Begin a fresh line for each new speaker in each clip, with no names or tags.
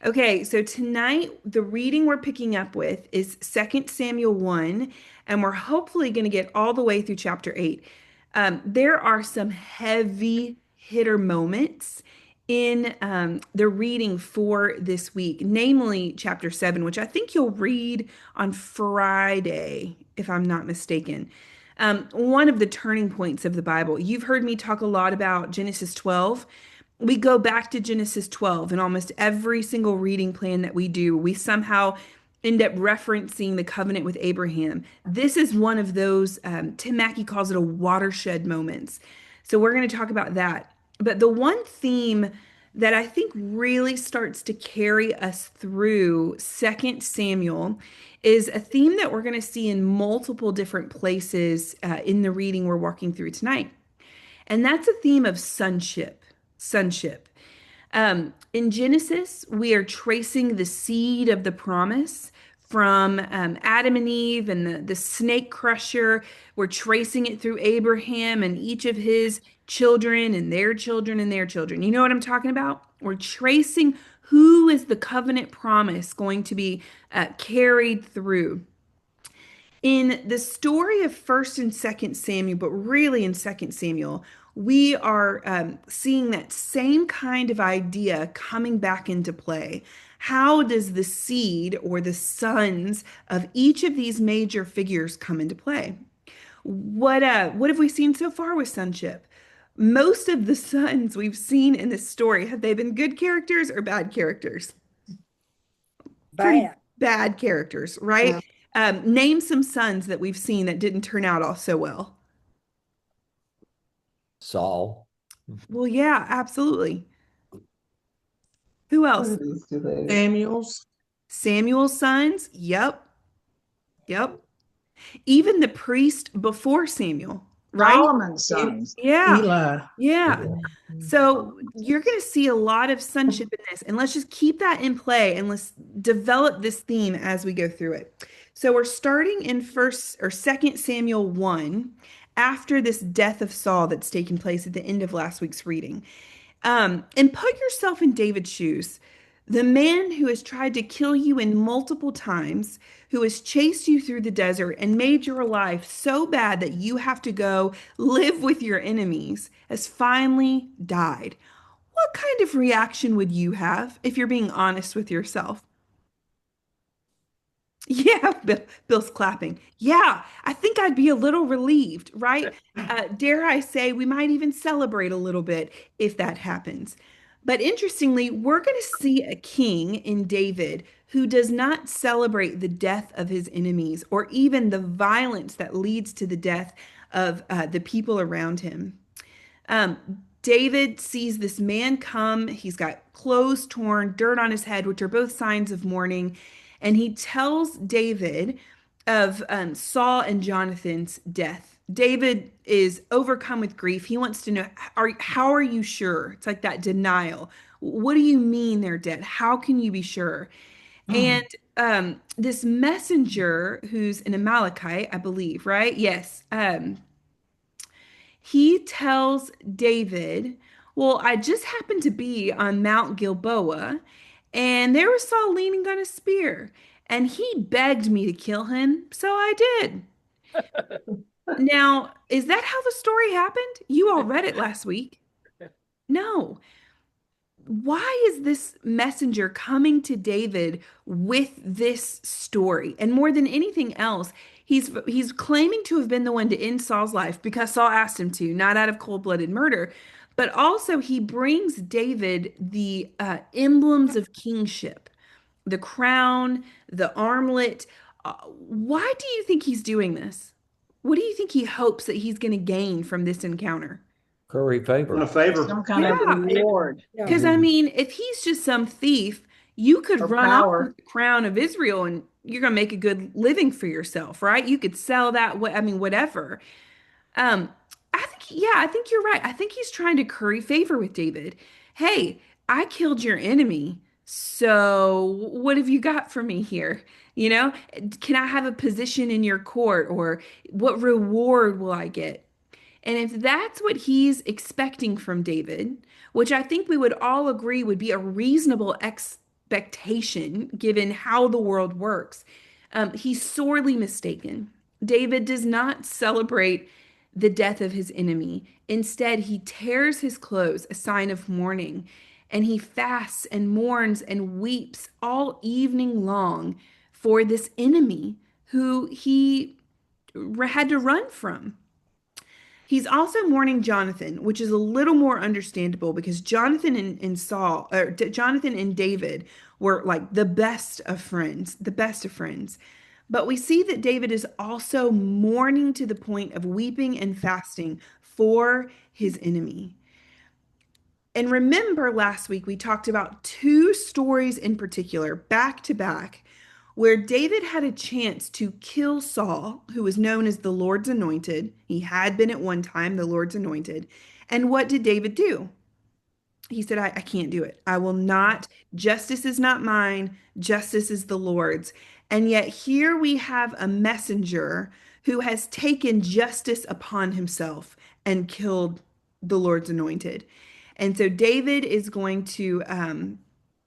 Okay, so tonight the reading we're picking up with is Second Samuel 1, and we're hopefully going to get all the way through chapter 8. There are some heavy hitter moments in the reading for this week, namely chapter 7, which I think you'll read on Friday, if I'm not mistaken. One of the turning points of the Bible. You've heard me talk a lot about Genesis 12. We go back to Genesis 12 in almost every single reading plan that we do. We somehow end up referencing the covenant with Abraham. This is one of those, Tim Mackey calls it a watershed moments. So we're going to talk about that. But the one theme that I think really starts to carry us through Second Samuel is a theme that we're going to see in multiple different places in the reading we're walking through tonight. And that's a theme of sonship. Sonship. In Genesis, we are tracing the seed of the promise from Adam and Eve and the snake crusher. We're tracing it through Abraham and each of his children and their children and their children. You know what I'm talking about? We're tracing who is the covenant promise going to be carried through. In the story of First and Second Samuel, but really in Second Samuel, we are seeing that same kind of idea coming back into play. How does the seed or the sons of each of these major figures come into play? What have we seen so far with sonship? Most of the sons we've seen in this story, have they been good characters or bad characters? Pretty
Bad.
bad characters, right?
Yeah.
Name some sons that we've seen that didn't turn out all so well.
Saul.
Well, yeah, absolutely. Who
What
else?
are these two ladies?
Samuel's.
Samuel's sons. Yep. Yep. Even the priest before Samuel, right?
Solomon's sons.
Yeah.
Eli.
Yeah. So you're going to see a lot of sonship in this, and let's just keep that in play and let's develop this theme as we go through it. So we're starting in First or Second Samuel 1 after this death of Saul that's taken place at the end of last week's reading. And put yourself in David's shoes. The man who has tried to kill you in multiple times, who has chased you through the desert and made your life so bad that you have to go live with your enemies, has finally died. What kind of reaction would you have if you're being honest with yourself? Yeah, Bill's clapping. Yeah, I think I'd be a little relieved, right? Dare I say, we might even celebrate a little bit if that happens. But interestingly, we're going to see a king in David who does not celebrate the death of his enemies or even the violence that leads to the death of the people around him. Um, David sees this man come. He's got clothes torn, dirt on his head, which are both signs of mourning. And he tells David of Saul and Jonathan's death. David is overcome with grief. He wants to know, how are you sure? It's like that denial. What do you mean they're dead? How can you be sure? And this messenger, who's an Amalekite, I believe, right? Yes. He tells David, well, I just happened to be on Mount Gilboa, and there was Saul leaning on a spear, and he begged me to kill him, so I did. Now, is that how the story happened? You all read it last week. No. Why is this messenger coming to David with this story? And more than anything else, he's claiming to have been the one to end Saul's life because Saul asked him to, not out of cold-blooded murder. But also he brings David the emblems of kingship, the crown, the armlet. Why do you think he's doing this? What do you think he hopes that he's going to gain from this encounter?
Curry
A
favor.
favor.
Some kind
Yeah.
of reward.
Because I mean, if he's just some thief, you could
Or
run off
power.
with the crown of Israel and you're gonna make a good living for yourself, right? You could sell that, I mean, whatever. Um, I think you're right. I think he's trying to curry favor with David. Hey, I killed your enemy, so what have you got for me here? You know, can I have a position in your court, or what reward will I get? And if that's what he's expecting from David, which I think we would all agree would be a reasonable expectation given how the world works. He's sorely mistaken. David does not celebrate the death of his enemy. Instead, he tears his clothes, a sign of mourning, and he fasts and mourns and weeps all evening long for this enemy who he had to run from. He's also mourning Jonathan, which is a little more understandable because Jonathan and Saul, or Jonathan and David were like the best of friends, the best of friends. But we see that David is also mourning to the point of weeping and fasting for his enemy. And remember, last week we talked about two stories in particular, back to back, where David had a chance to kill Saul, who was known as the Lord's anointed. He had been at one time the Lord's anointed. And what did David do? He said, I can't do it. I will not. Justice is not mine. Justice is the Lord's. And yet here we have a messenger who has taken justice upon himself and killed the Lord's anointed. And so David is going to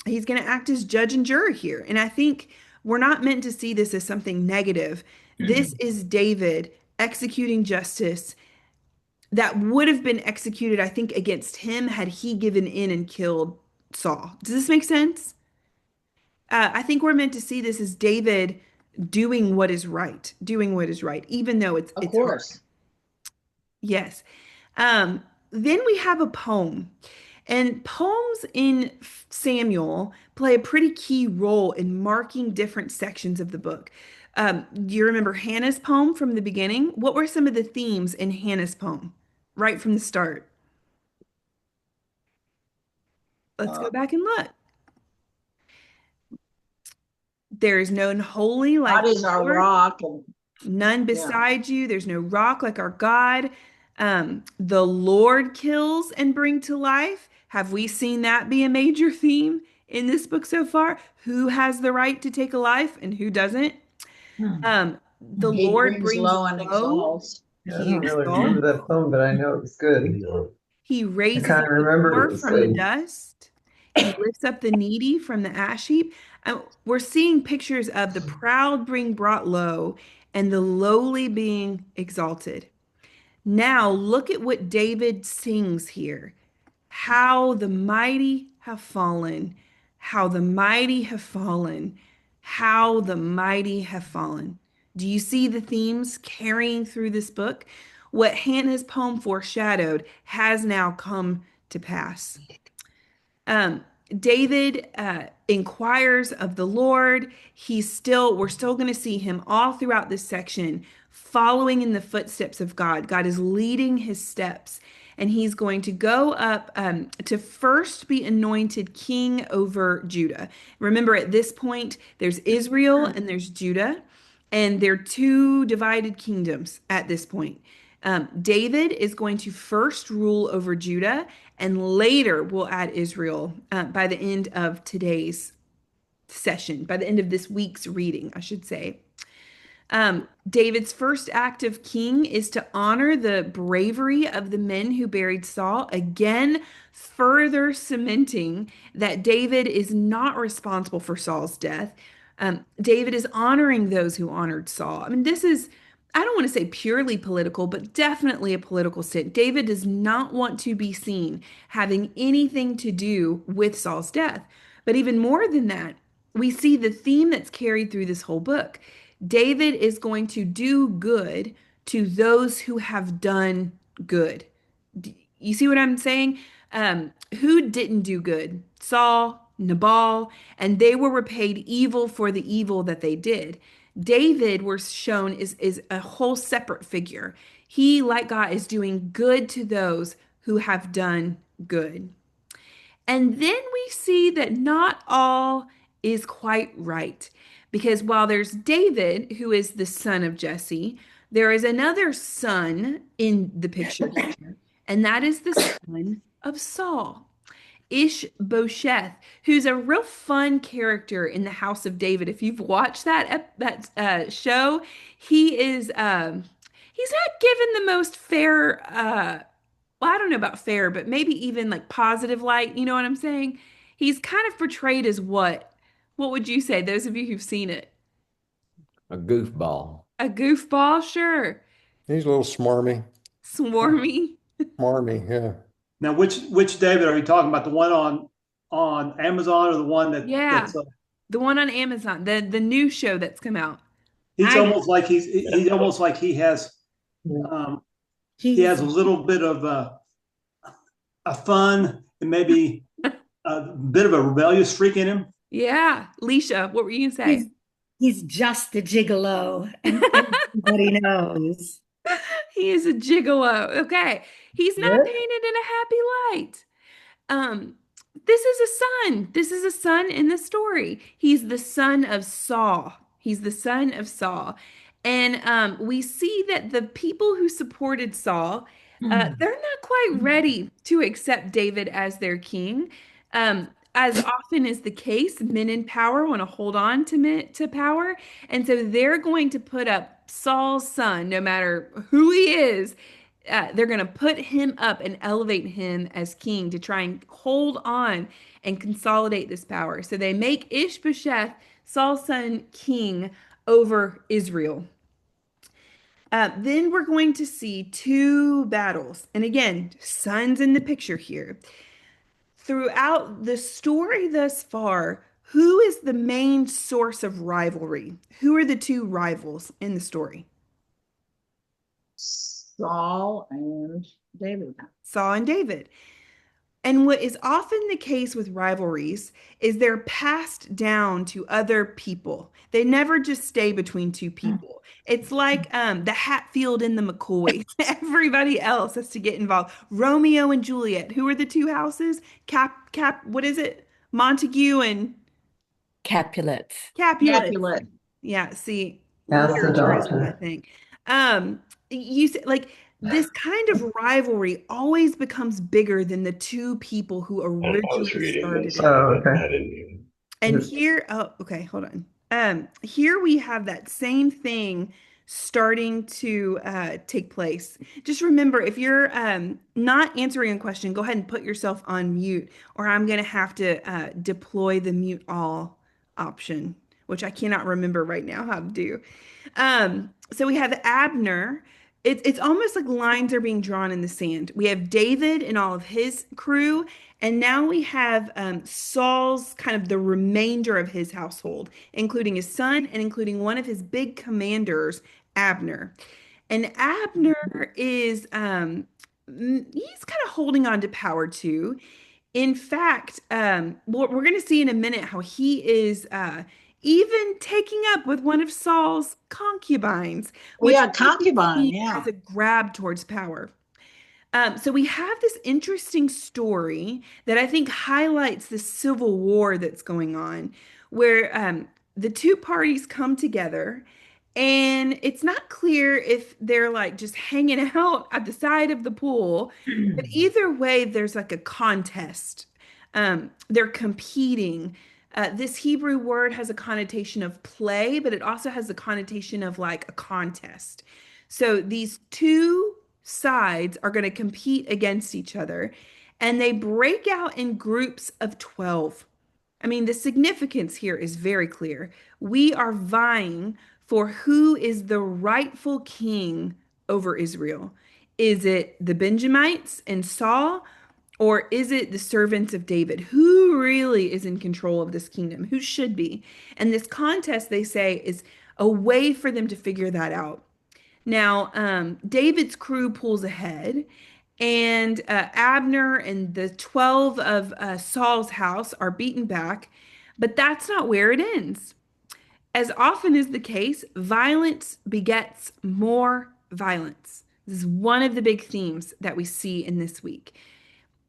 he's going to act as judge and juror here. And I think we're not meant to see this as something negative. This is David executing justice that would have been executed, I think, against him had he given in and killed Saul. Does this make sense? I think we're meant to see this as David doing what is right, even though
Of
it's hard.
course.
Yes. Then we have a poem. And poems in Samuel play a pretty key role in marking different sections of the book. Do you remember Hannah's poem from the beginning? What were some of the themes in Hannah's poem right from the start? Let's go
Uh,
back and look. There is none holy like
God
the
is our
Lord,
rock, and
none
yeah.
beside you. There's no rock like our God. The Lord kills and bring to life. Have we seen that be a major theme in this book so far? Who has the right to take a life and who doesn't? The
He
Lord
brings
brings
low and
low.
exalts.
Yeah, I
He
don't really remember
exalts.
that poem, but I know it was good.
He
I
raises
kind
up
of
the
remember
poor
it was
from the
good.
dust. He lifts up the needy from the ash heap. We're seeing pictures of the proud being brought low and the lowly being exalted. Now, look at what David sings here. How the mighty have fallen, how the mighty have fallen, how the mighty have fallen. Do you see the themes carrying through this book? What Hannah's poem foreshadowed has now come to pass. Um, David inquires of the Lord. We're still going to see him all throughout this section, following in the footsteps of God. God is leading his steps, and he's going to go up to first be anointed king over Judah. Remember, at this point, there's Israel and there's Judah, and they're two divided kingdoms at this point. David is going to first rule over Judah, and later we'll add Israel by the end of today's session, by the end of this week's reading, I should say. David's first act of king is to honor the bravery of the men who buried Saul, again, further cementing that David is not responsible for Saul's death. David is honoring those who honored Saul. I mean, this is, I don't want to say purely political, but definitely a political stint. David does not want to be seen having anything to do with Saul's death. But even more than that, we see the theme that's carried through this whole book. David is going to do good to those who have done good. You see what I'm saying? Who didn't do good? Saul, Nabal, and they were repaid evil for the evil that they did. David was shown is a whole separate figure. He, like God, is doing good to those who have done good. And then we see that not all is quite right. Because while there's David, who is the son of Jesse, there is another son in the picture here, and that is the son of Saul. Ishbosheth, who's a real fun character in the House of David. If you've watched that show, he is he's not given the most fair well, I don't know about fair, but maybe even like positive light. You know what I'm saying? He's kind of portrayed as what? What would you say, those of you who've seen it?
A goofball.
A goofball? Sure.
He's a little smarmy.
Swarmy?
Smarmy, yeah.
Now, which David are you talking about? The one on Amazon or the one
Yeah.
that's
The one on Amazon, the new show that's come out.
he's
I-
almost like he's almost like he has he has a little bit of a fun and maybe a bit of a rebellious streak in him.
Yeah. Leisha, what were you gonna say?
He's just a gigolo, and everybody knows.
He is a gigolo. Okay. He's not
What?
painted in a happy light. Um, this is a son. This is a son in the story. He's the son of Saul. He's the son of Saul. And we see that the people who supported Saul, they're not quite ready to accept David as their king. As often is the case, men in power want to hold on to power. And so they're going to put up Saul's son, no matter who he is. They're going to put him up and elevate him as king to try and hold on and consolidate this power. So they make Ishbosheth, Saul's son, king over Israel. Then we're going to see two battles. And again, sons in the picture here. Throughout the story thus far, who is the main source of rivalry? Who are the two rivals in the story?
Saul and David.
Saul and David. And what is often the case with rivalries is they're passed down to other people. They never just stay between two people. It's like the Hatfield and the McCoys. Everybody else has to get involved. Romeo and Juliet. Who are the two houses? What is it? Montague and
Capulet.
Capulet.
Capulet.
Yeah, see,
That's the
literature is
doctor.
my thing. You say, like this kind of rivalry always becomes bigger than the two people who
I was
originally
reading
started
this.
it.
Oh, okay.
I didn't even.
And here, oh, okay, hold on. Here we have that same thing starting to take place. Just remember, if you're not answering a question, go ahead and put yourself on mute, or I'm going to have to deploy the mute all option, which I cannot remember right now how to do. So we have Abner. It's almost like lines are being drawn in the sand. We have David and all of his crew, and now we have Saul's kind of the remainder of his household, including his son and including one of his big commanders, Abner. And Abner is he's kind of holding on to power too. In fact, we're going to see in a minute how he is even taking up with one of Saul's concubines,
Oh,
which
yeah,
we
concubine,
see
yeah.
as a grab towards power. So we have this interesting story that I think highlights the civil war that's going on, where the two parties come together, and it's not clear if they're like just hanging out at the side of the pool, but either way, there's like a contest. They're competing. This Hebrew word has a connotation of play, but it also has the connotation of like a contest. So these two sides are going to compete against each other, and they break out in groups of 12. I mean, the significance here is very clear. We are vying for who is the rightful king over Israel. Is it the Benjamites and Saul, or is it the servants of David? Who really is in control of this kingdom? Who should be? And this contest, they say, is a way for them to figure that out. Now, David's crew pulls ahead, and Abner and the 12 of Saul's house are beaten back, but that's not where it ends. As often is the case, violence begets more violence. This is one of the big themes that we see in this week.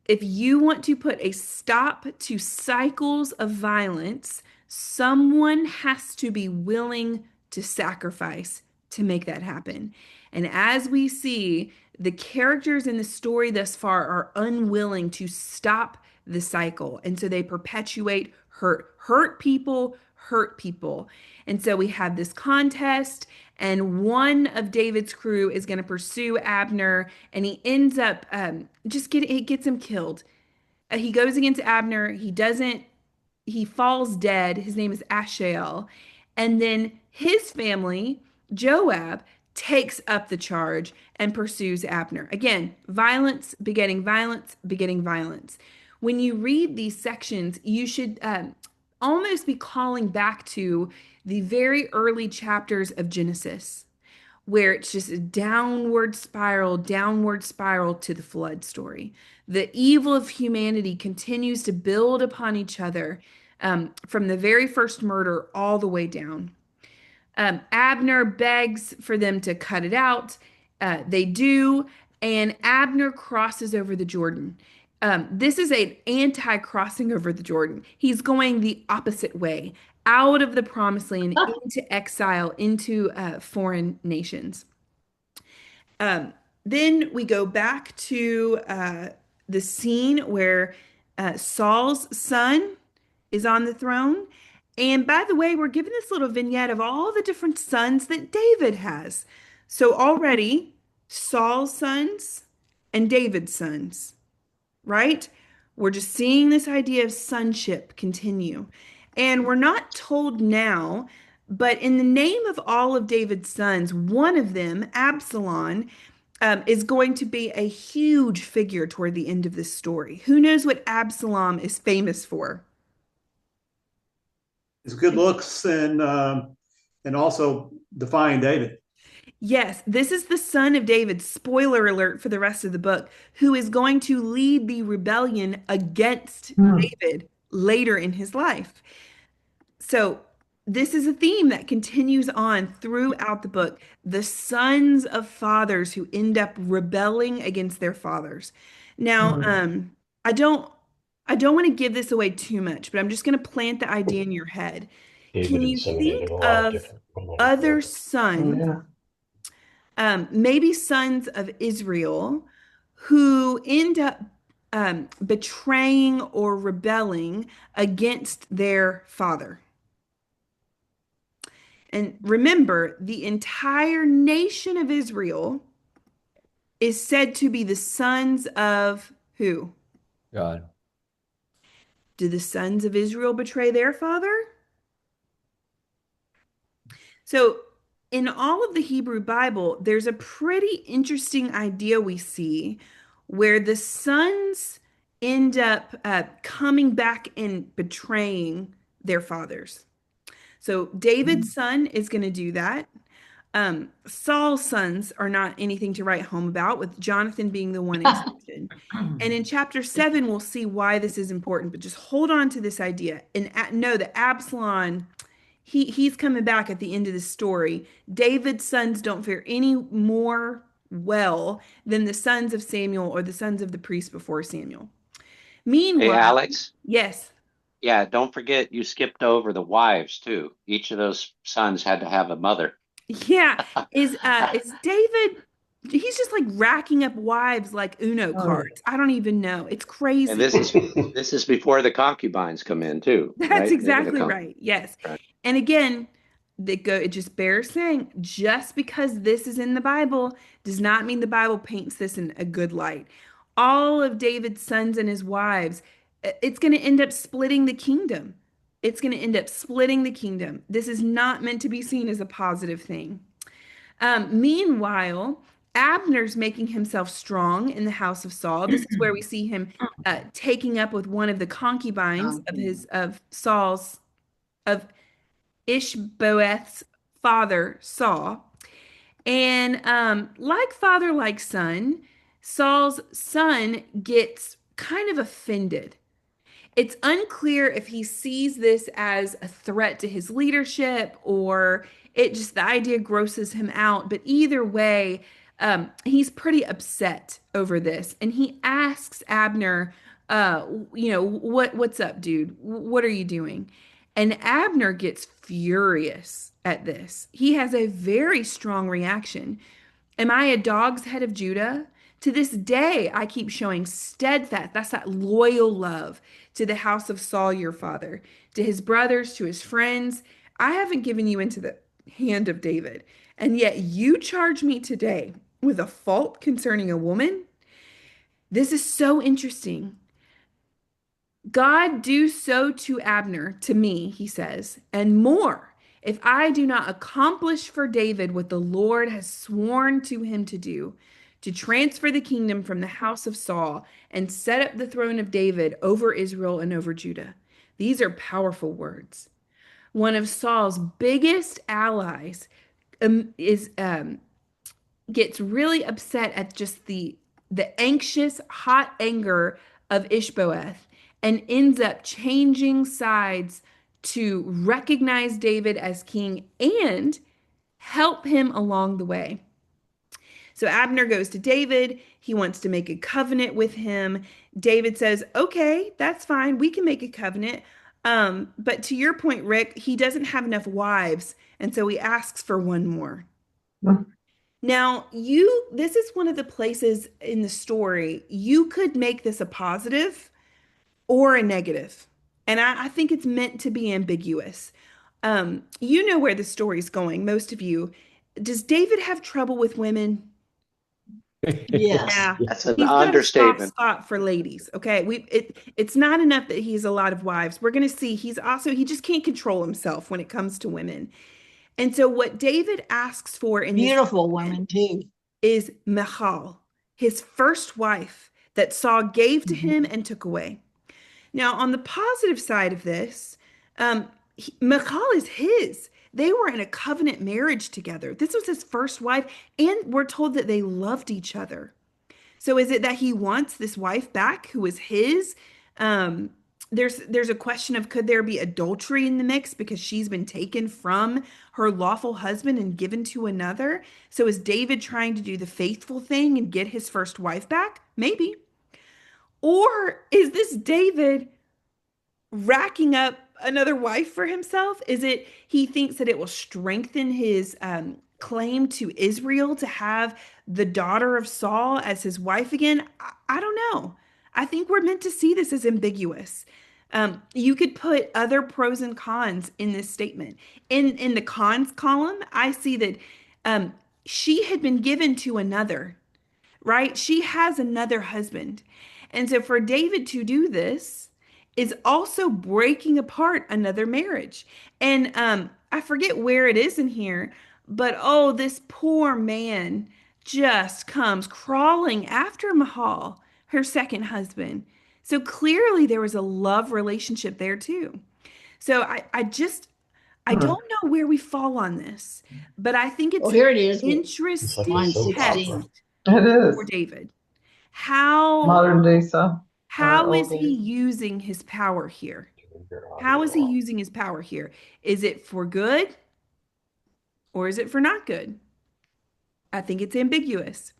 If you want to put a stop to cycles of violence, someone has to be willing to sacrifice to make that happen. And as we see, the characters in the story thus far are unwilling to stop the cycle. And so they perpetuate hurt people, hurt people. And so we have this contest, and one of David's crew is going to pursue Abner, and he ends up it gets him killed. He goes against Abner. He doesn't he falls dead. His name is Ashael. And then his family, Joab, takes up the charge and pursues Abner. Again, violence begetting violence, begetting violence. When you read these sections, you should almost be calling back to the very early chapters of Genesis, where it's just a downward spiral to the flood story. The evil of humanity continues to build upon each other from the very first murder all the way down. Abner begs for them to cut it out. They do, and Abner crosses over the Jordan. This is an anti-crossing over the Jordan. He's going the opposite way, out of the promised land, into exile, into foreign nations. Then we go back to the scene where Saul's son is on the throne. And by the way, we're given this little vignette of all the different sons that David has. So already, Saul's sons and David's sons, right? We're just seeing this idea of sonship continue. And we're not told now, but in the name of all of David's sons, one of them, Absalom, is going to be a huge figure toward the end of this story. Who knows what Absalom is famous for?
His good looks and also defying David.
Yes, this is the son of David, spoiler alert for the rest of the book, who is going to lead the rebellion against David later in his life. So this is a theme that continues on throughout the book. The sons of fathers who end up rebelling against their fathers. Now, I don't want to give this away too much, but I'm just going to plant the idea in your head. Can you think of other sons, maybe sons of Israel, who end up betraying or rebelling against their father? And remember, the entire nation of Israel is said to be the sons of who?
God.
Do the sons of Israel betray their father? So in all of the Hebrew Bible, there's a pretty interesting idea we see where the sons end up coming back and betraying their fathers. So David's son is going to do that. Saul's sons are not anything to write home about, with Jonathan being the one exception. And in chapter 7, we'll see why this is important, but just hold on to this idea and know that Absalom, he's coming back at the end of the story. David's sons don't fare any more well than the sons of Samuel or the sons of the priest before Samuel. Meanwhile,
Hey, Alex.
yes.
Yeah, don't forget you skipped over the wives too. Each of those sons had to have a mother.
Yeah. Is David, he's just like racking up wives like Uno cards. I don't even know. It's crazy.
And this is before the concubines come in too.
That's
right?
exactly right. Yes.
Right.
And again, it just bears saying, just because this is in the Bible does not mean the Bible paints this in a good light. All of David's sons and his wives, it's going to end up splitting the kingdom. It's going to end up splitting the kingdom. This is not meant to be seen as a positive thing. Meanwhile, Abner's making himself strong in the house of Saul. This is where we see him taking up with one of the concubines of Ishboeth's father, Saul. And like father, like son, Saul's son gets kind of offended. It's unclear if he sees this as a threat to his leadership or the idea grosses him out. But either way, he's pretty upset over this. And he asks Abner, what's up, dude? What are you doing? And Abner gets furious at this. He has a very strong reaction. Am I a dog's head of Judah? To this day, I keep showing steadfast, that's that loyal love to the house of Saul, your father, to his brothers, to his friends. I haven't given you into the hand of David. And yet you charge me today with a fault concerning a woman. This is so interesting. God do so to Abner, to me, he says, and more, if I do not accomplish for David what the Lord has sworn to him to do, to transfer the kingdom from the house of Saul and set up the throne of David over Israel and over Judah. These are powerful words. One of Saul's biggest allies gets really upset at just the anxious, hot anger of Ishbosheth and ends up changing sides to recognize David as king and help him along the way. So Abner goes to David. He wants to make a covenant with him. David says, okay, that's fine. We can make a covenant. But to your point, Rick, he doesn't have enough wives. And so he asks for one more. Now, this is one of the places in the story, you could make this a positive or a negative. And I think it's meant to be ambiguous. You know where the story's going, most of you. Does David have trouble with women?
Yes.
Yeah.
That's an
He's got a soft
understatement.
spot for ladies. Okay. It's not enough that he's a lot of wives. We're going to see he just can't control himself when it comes to women. And so what David asks for in this
Beautiful women too.
is Michal, his first wife that Saul gave to him and took away. Now, on the positive side of this, Michal is his. They were in a covenant marriage together. This was his first wife, and we're told that they loved each other. So is it that he wants this wife back who is his? There's a question of, could there be adultery in the mix because she's been taken from her lawful husband and given to another? So is David trying to do the faithful thing and get his first wife back? Maybe. Or is this David racking up another wife for himself? Is it he thinks that it will strengthen his claim to Israel to have the daughter of Saul as his wife again? I don't know. I think we're meant to see this as ambiguous. You could put other pros and cons in this statement. In the cons column, I see that she had been given to another, right? She has another husband. And so for David to do this is also breaking apart another marriage. And I forget where it is in here, but oh, this poor man just comes crawling after Michal, her second husband. So clearly there was a love relationship there too. So I don't know where we fall on this, but I think it's
Here it is.
interesting
Line
test
16.
It is.
for David. How
Modern day Saul.
is he using his power here? How is he using his power here? Is it for good or is it for not good? I think it's ambiguous.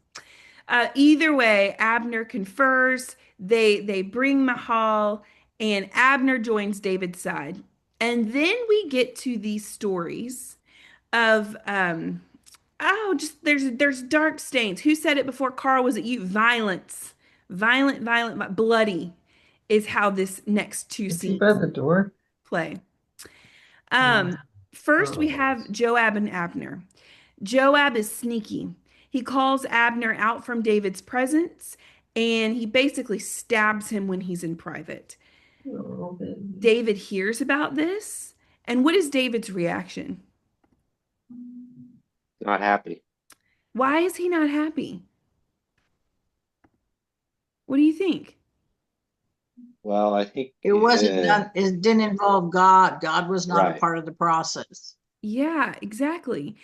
Either way, Abner confers. They bring Michal, and Abner joins David's side. And then we get to these stories of there's dark stains. Who said it before? Carl, was it you? Violence. Violent, bloody is how this next two
Is he
scenes
by the door?
play. First, we have Joab and Abner. Joab is sneaky. He calls Abner out from David's presence, and he basically stabs him when he's in private. David hears about this, and what is David's reaction?
Not happy.
Why is he not happy? What do you think?
Well, I think
It wasn't done, it didn't involve God. God was not
Right.
a part of the process.
Yeah, exactly.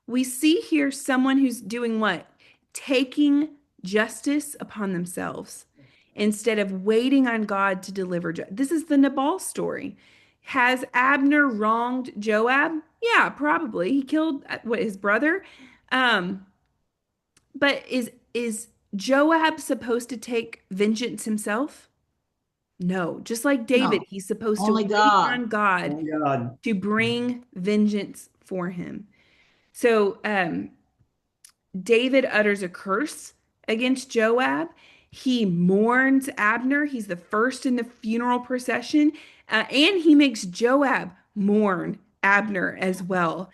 We see here someone who's doing what? Taking justice upon themselves instead of waiting on God to deliver. This is the Nabal story. Has Abner wronged Joab? Yeah, probably. He killed his brother. But is Joab supposed to take vengeance himself? No, just like David,
No.
he's supposed
Only
to wait
God.
on God
Oh, God.
to bring vengeance for him. So David utters a curse against Joab. He mourns Abner. He's the first in the funeral procession. And he makes Joab mourn Abner as well.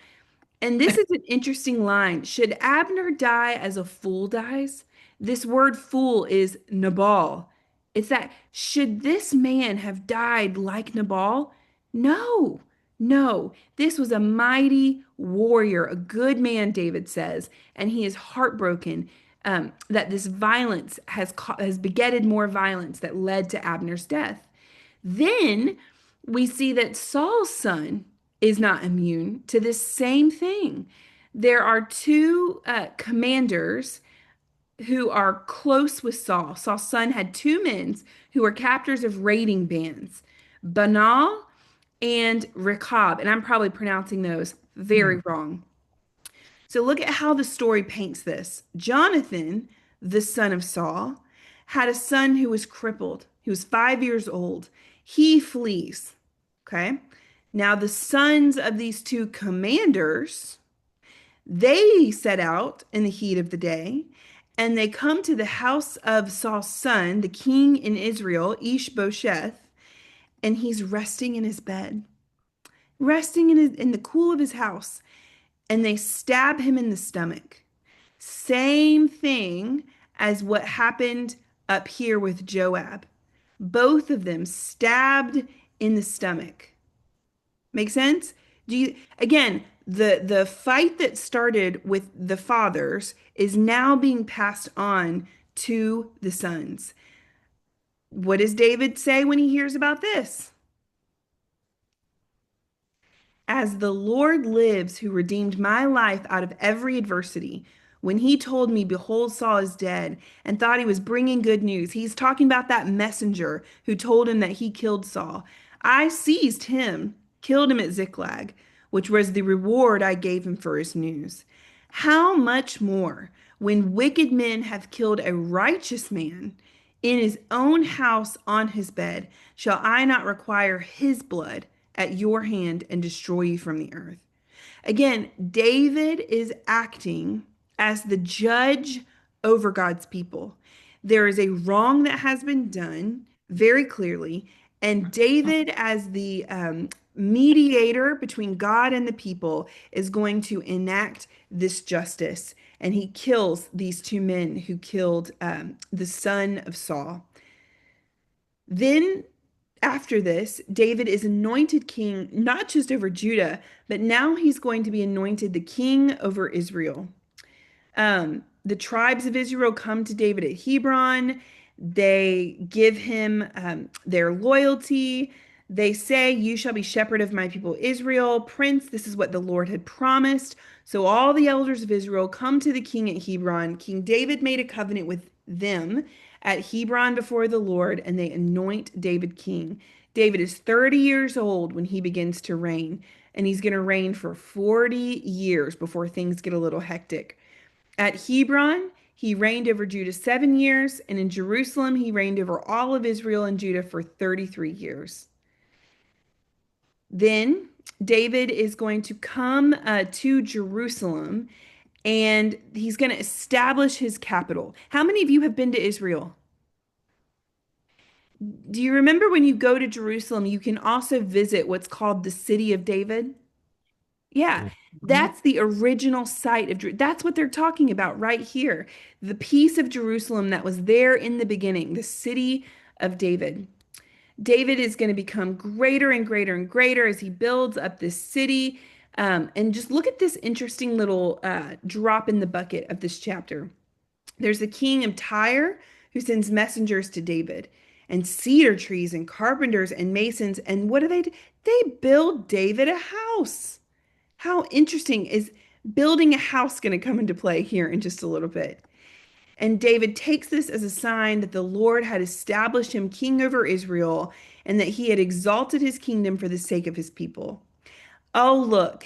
And this is an interesting line. Should Abner die as a fool dies? This word fool is Nabal. It's that should this man have died like Nabal? No, no. This was a mighty warrior, a good man, David says, and he is heartbroken that this violence has begetted more violence that led to Abner's death. Then we see that Saul's son is not immune to this same thing. There are two commanders who are close with Saul. Saul's son had two men who were captors of raiding bands, Banal and Rechab. And I'm probably pronouncing those very wrong. So look at how the story paints this. Jonathan, the son of Saul, had a son who was crippled. He was 5 years old. He flees. Okay. Now the sons of these two commanders, they set out in the heat of the day, and they come to the house of Saul's son, the king in Israel, Ishbosheth, and he's resting in his bed, resting in the cool of his house, and they stab him in the stomach. Same thing as what happened up here with Joab. Both of them stabbed in the stomach. Make sense? Again, the fight that started with the fathers is now being passed on to the sons. What does David say when he hears about this? As the Lord lives, who redeemed my life out of every adversity, when he told me, behold, Saul is dead, and thought he was bringing good news. He's talking about that messenger who told him that he killed Saul. I seized him, killed him at Ziklag, which was the reward I gave him for his news. How much more, when wicked men have killed a righteous man in his own house on his bed, shall I not require his blood at your hand and destroy you from the earth? Again, David is acting as the judge over God's people. There is a wrong that has been done very clearly, and David, as the mediator between God and the people, is going to enact this justice. And he kills these two men who killed the son of Saul. Then, after this, David is anointed king, not just over Judah, but now he's going to be anointed the king over Israel. The tribes of Israel come to David at Hebron. They give him their loyalty. They say, you shall be shepherd of my people Israel. Prince, this is what the Lord had promised. So all the elders of Israel come to the king at Hebron. King David made a covenant with them at Hebron before the Lord, and they anoint David king. David is 30 years old when he begins to reign, and he's going to reign for 40 years before things get a little hectic. At Hebron, he reigned over Judah 7 years, and in Jerusalem, he reigned over all of Israel and Judah for 33 years. Then David is going to come to Jerusalem, and he's going to establish his capital. How many of you have been to Israel? Do you remember when you go to Jerusalem, you can also visit what's called the City of David? Yeah, that's the original site of Jerusalem. That's what they're talking about right here. The piece of Jerusalem that was there in the beginning, the City of David. David is going to become greater and greater and greater as he builds up this city. And just look at this interesting little drop in the bucket of this chapter. There's a king of Tyre who sends messengers to David, and cedar trees and carpenters and masons. And what do? They build David a house. How interesting. Is building a house going to come into play here in just a little bit? And David takes this as a sign that the Lord had established him king over Israel and that he had exalted his kingdom for the sake of his people. Oh, look,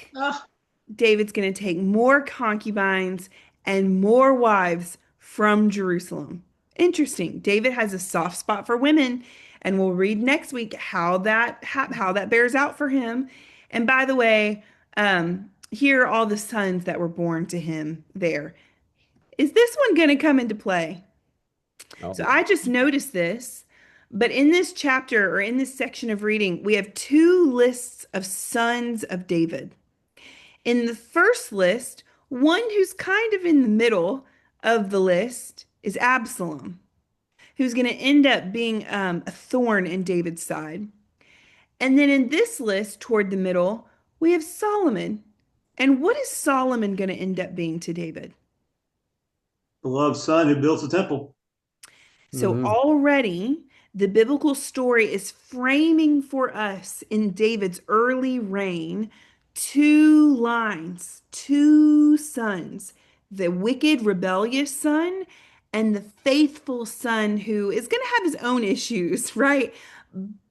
David's going to take more concubines and more wives from Jerusalem. Interesting. David has a soft spot for women, and we'll read next week how that bears out for him. And by the way, here are all the sons that were born to him there. Is this one going to come into play?
Oh.
So I just noticed this, but in this chapter or in this section of reading, we have two lists of sons of David. In the first list, one who's kind of in the middle of the list is Absalom, who's going to end up being a thorn in David's side. And then in this list, toward the middle, we have Solomon. And what is Solomon going to end up being to David?
Beloved son who builds the temple.
So already the biblical story is framing for us in David's early reign two lines, two sons, the wicked, rebellious son and the faithful son who is going to have his own issues, right?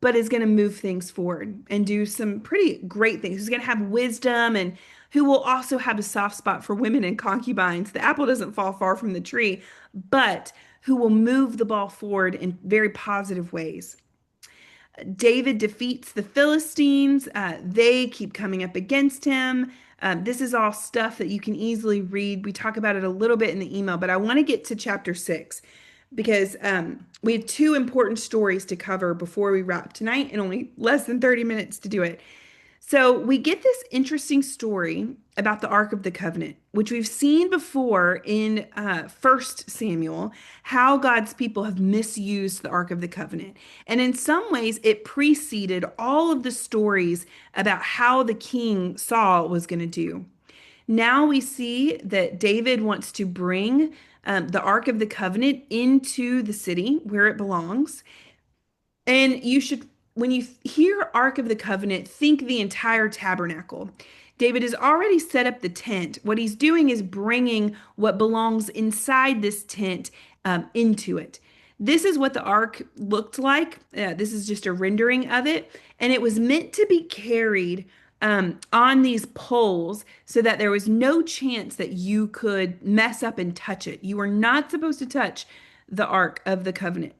But is going to move things forward and do some pretty great things. He's going to have wisdom and who will also have a soft spot for women and concubines. The apple doesn't fall far from the tree, but who will move the ball forward in very positive ways. David defeats the Philistines. They keep coming up against him. This is all stuff that you can easily read. We talk about it a little bit in the email, but I want to get to chapter 6 because we have two important stories to cover before we wrap tonight and only less than 30 minutes to do it. So we get this interesting story about the Ark of the Covenant, which we've seen before in 1 Samuel, how God's people have misused the Ark of the Covenant. And in some ways, it preceded all of the stories about how the king Saul was going to do. Now we see that David wants to bring the Ark of the Covenant into the city where it belongs. And you should, when you hear Ark of the Covenant, think the entire tabernacle. David has already set up the tent. What he's doing is bringing what belongs inside this tent into it. This is what the ark looked like. This is just a rendering of it. And it was meant to be carried on these poles so that there was no chance that you could mess up and touch it. You were not supposed to touch the Ark of the Covenant.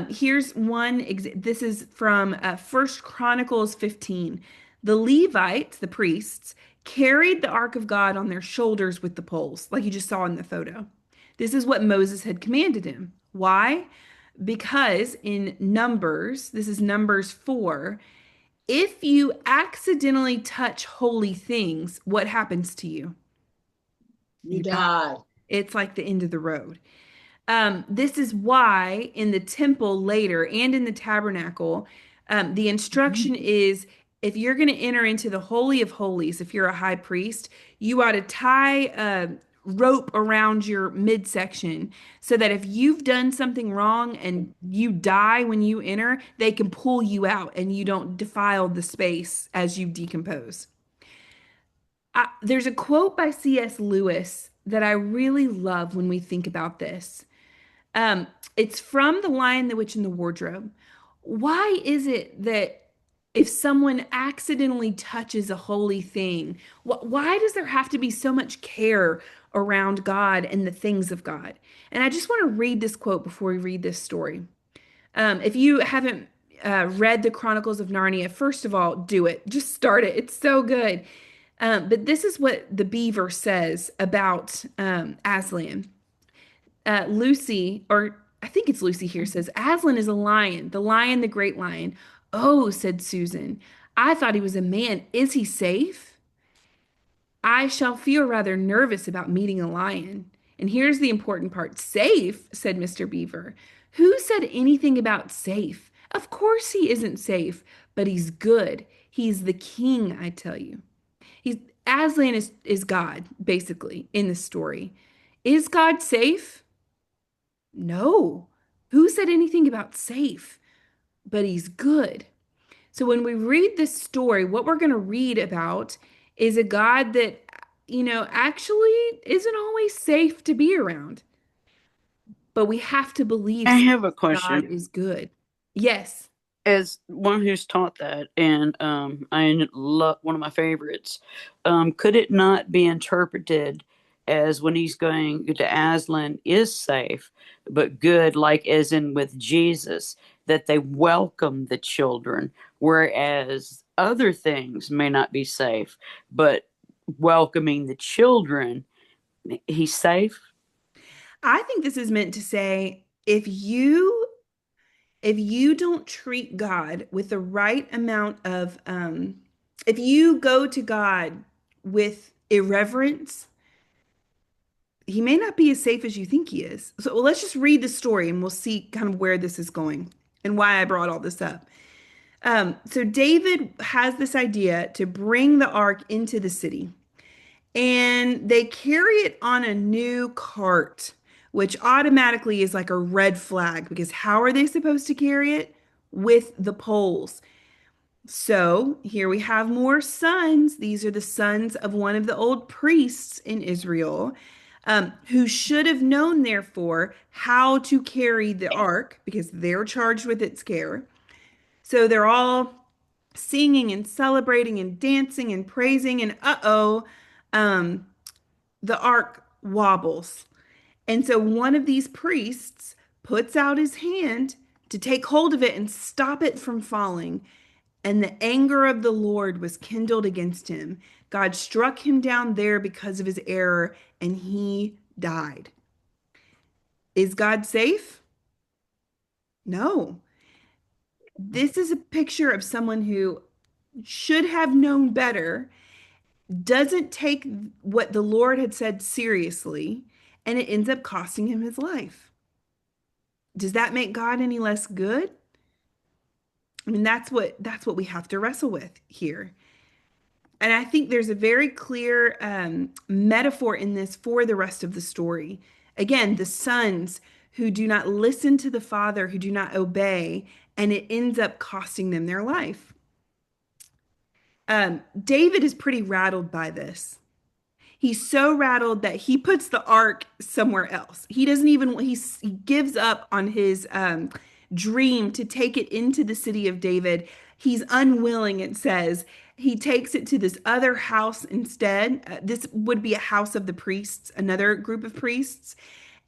Here's one. This is from 1 Chronicles 15. The Levites, the priests, carried the Ark of God on their shoulders with the poles, like you just saw in the photo. This is what Moses had commanded him. Why? Because in Numbers, this is Numbers 4, if you accidentally touch holy things, what happens to you?
You die.
It's like the end of the road. This is why in the temple later and in the tabernacle, the instruction is if you're going to enter into the Holy of Holies, if you're a high priest, you ought to tie a rope around your midsection so that if you've done something wrong and you die when you enter, they can pull you out and you don't defile the space as you decompose. There's a quote by C.S. Lewis that I really love when we think about this. It's from The Lion, the Witch, and the Wardrobe. Why is it that if someone accidentally touches a holy thing, why does there have to be so much care around God and the things of God? And I just want to read this quote before we read this story. If you haven't read the Chronicles of Narnia, first of all, do it. Just start it. It's so good. But this is what the Beaver says about Aslan. Lucy, or I think it's Lucy here, says, Aslan is a lion, the great lion. Oh, said Susan, I thought he was a man. Is he safe? I shall feel rather nervous about meeting a lion. And here's the important part. Safe, said Mr. Beaver. Who said anything about safe? Of course he isn't safe, but he's good. He's the king, I tell you. Aslan is God, basically, in the story. Is God safe? No. Who said anything about safe? But he's good. So when we read this story, what we're going to read about is a God that, actually isn't always safe to be around. But we have to believe
I have a question.
God is good. Yes.
As one who's taught that, and I love one of my favorites, could it not be interpreted as when he's going to Aslan is safe, but good, like as in with Jesus, that they welcome the children, whereas other things may not be safe, but welcoming the children, he's safe?
I think this is meant to say if you don't treat God with the right amount of if you go to God with irreverence, he may not be as safe as you think he is. So let's just read the story and we'll see kind of where this is going and why I brought all this up. So David has this idea to bring the ark into the city, and they carry it on a new cart, which automatically is like a red flag because how are they supposed to carry it? With the poles. So here we have more sons. These are the sons of one of the old priests in Israel, who should have known, therefore, how to carry the ark because they're charged with its care. So they're all singing and celebrating and dancing and praising, and the ark wobbles. And so one of these priests puts out his hand to take hold of it and stop it from falling. And the anger of the Lord was kindled against him. God struck him down there because of his error, and he died. Is God safe? No. This is a picture of someone who should have known better, doesn't take what the Lord had said seriously, and it ends up costing him his life. Does that make God any less good? I mean, that's what we have to wrestle with here. And I think there's a very clear metaphor in this for the rest of the story. Again, the sons who do not listen to the father, who do not obey, and it ends up costing them their life. David is pretty rattled by this. He's so rattled that he puts the ark somewhere else. He doesn't even, he gives up on his dream to take it into the city of David. He's unwilling, it says. He takes it to this other house instead. This would be a house of the priests, another group of priests.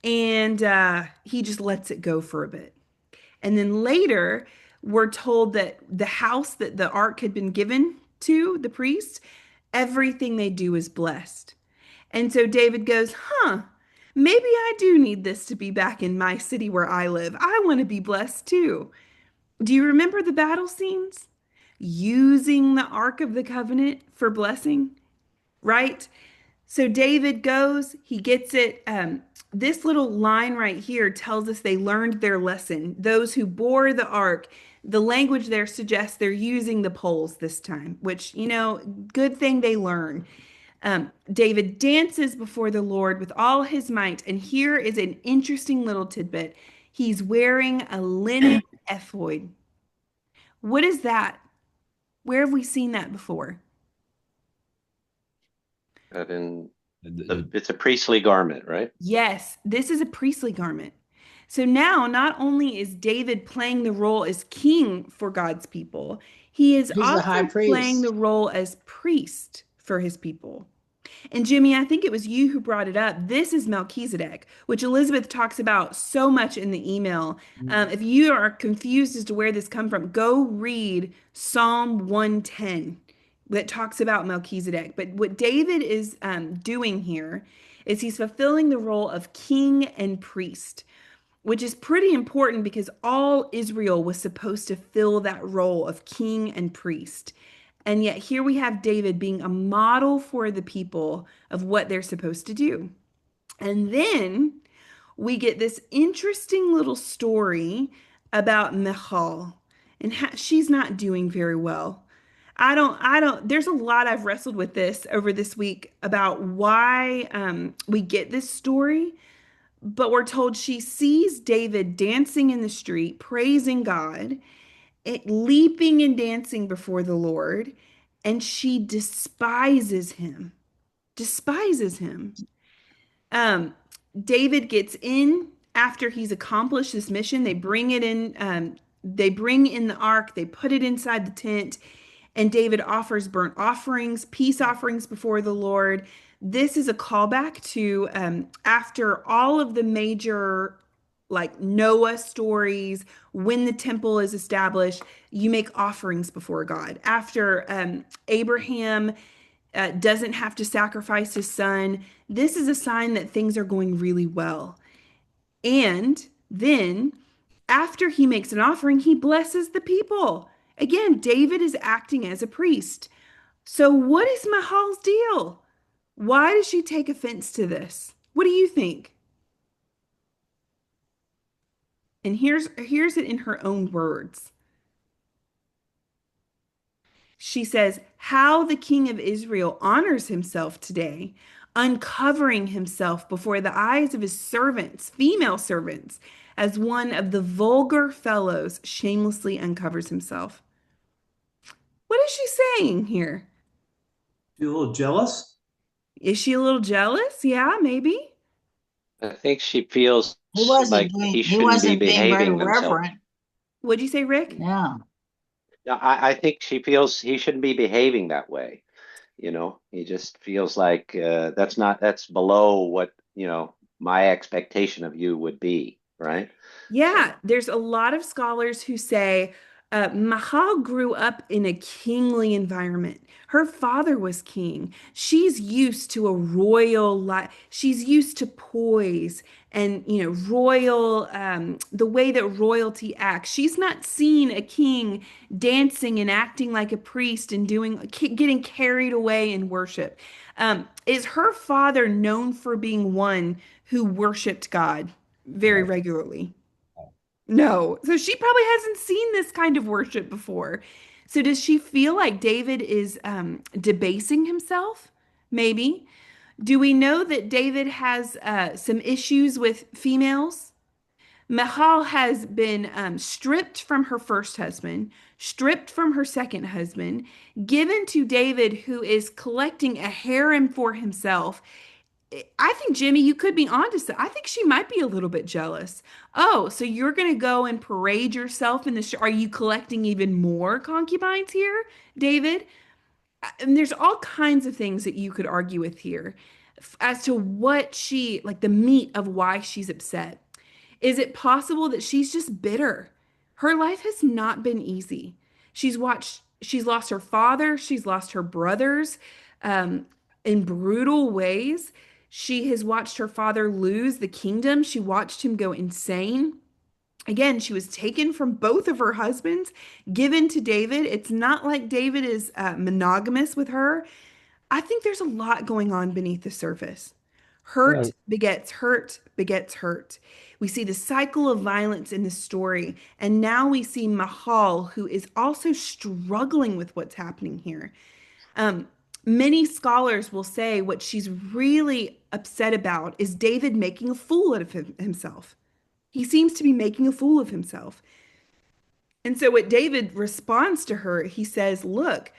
And he just lets it go for a bit. And then later, we're told that the house that the ark had been given to, the priest, everything they do is blessed. And so David goes, maybe I do need this to be back in my city where I live. I want to be blessed too. Do you remember the battle scenes? Using the Ark of the Covenant for blessing, right? So David goes, he gets it. This little line right here tells us they learned their lesson. Those who bore the ark, the language there suggests they're using the poles this time, which, good thing they learn. David dances before the Lord with all his might. And here is an interesting little tidbit. He's wearing a linen ephod. What is that? Where have we seen that before?
It's a priestly garment, right?
Yes, this is a priestly garment. So now not only is David playing the role as king for God's people, he's
the
also
high priest.
playing the role as priest for his people. And Jimmy, I think it was you who brought it up. This is Melchizedek, which Elizabeth talks about so much in the email. If you are confused as to where this comes from, go read Psalm 110 that talks about Melchizedek. But what David is doing here is he's fulfilling the role of king and priest, which is pretty important because all Israel was supposed to fill that role of king and priest. And yet here we have David being a model for the people of what they're supposed to do. And then we get this interesting little story about Michal, and she's not doing very well. There's a lot I've wrestled with this over this week about why we get this story, but we're told she sees David dancing in the street, praising God, leaping and dancing before the Lord, and she despises him. David gets in after he's accomplished this mission. They bring it in, they bring in the ark, they put it inside the tent, and David offers burnt offerings, peace offerings before the Lord. This is a callback to after all of the major Noah stories, when the temple is established, you make offerings before God. After Abraham doesn't have to sacrifice his son, this is a sign that things are going really well. And then after he makes an offering, he blesses the people. Again, David is acting as a priest. So what is Michal's deal? Why does she take offense to this? What do you think? And here's it in her own words. She says, "How the king of Israel honors himself today, uncovering himself before the eyes of his servants, female servants, as one of the vulgar fellows shamelessly uncovers himself." What is she saying here?
You a little jealous?
Is she a little jealous? Yeah, maybe.
I think she feels
He wasn't
like
being,
he
he
shouldn't be
wasn't being very
behaving himself.
reverent.
What'd you say, Rick?
Yeah.
Yeah, I think she feels he shouldn't be behaving that way. He just feels like that's below what, my expectation of you would be, right?
Yeah, there's a lot of scholars who say Mahal grew up in a kingly environment. Her father was king. She's used to a royal life. She's used to poise and, royal, the way that royalty acts. She's not seen a king dancing and acting like a priest and getting carried away in worship. Is her father known for being one who worshiped God very regularly? No. So she probably hasn't seen this kind of worship before. So does she feel like David is debasing himself? Maybe. Do we know that David has some issues with females? Mahal has been stripped from her first husband, stripped from her second husband, given to David, who is collecting a harem for himself. I think, Jimmy, you could be onto something. I think she might be a little bit jealous. Oh, so you're going to go and parade yourself in the Are you collecting even more concubines here, David? And there's all kinds of things that you could argue with here as to like the meat of why she's upset. Is it possible that she's just bitter? Her life has not been easy. She's lost her father, she's lost her brothers in brutal ways. She has watched her father lose the kingdom. She watched him go insane. Again, she was taken from both of her husbands, given to David. It's not like David is monogamous with her. I think there's a lot going on beneath the surface. Hurt
Right.
begets hurt begets hurt. We see the cycle of violence in the story, and now we see Mahal, who is also struggling with what's happening here. Many scholars will say what she's really upset about is David making a fool out of himself. He seems to be making a fool of himself. And so, what David responds to her, he says, "Look,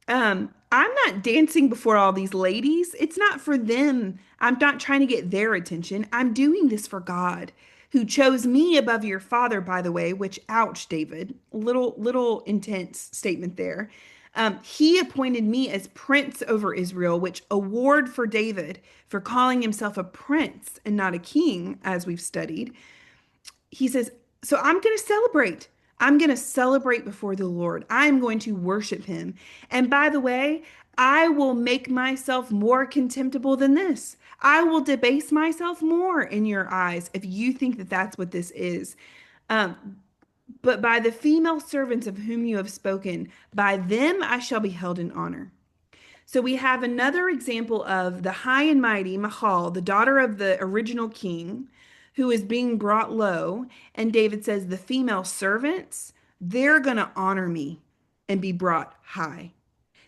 I'm not dancing before all these ladies. It's not for them. I'm not trying to get their attention. I'm doing this for God, who chose me above your father, by the way," which, ouch, David, little intense statement there. He appointed me as prince over Israel, which award for David for calling himself a prince and not a king, as we've studied. He says, so I'm going to celebrate. I'm going to celebrate before the Lord. I'm going to worship him. And by the way, I will make myself more contemptible than this. I will debase myself more in your eyes if you think that that's what this is. But by the female servants of whom you have spoken, by them I shall be held in honor. So we have another example of the high and mighty Mahal, the daughter of the original king, who is being brought low. And David says, the female servants, they're going to honor me and be brought high.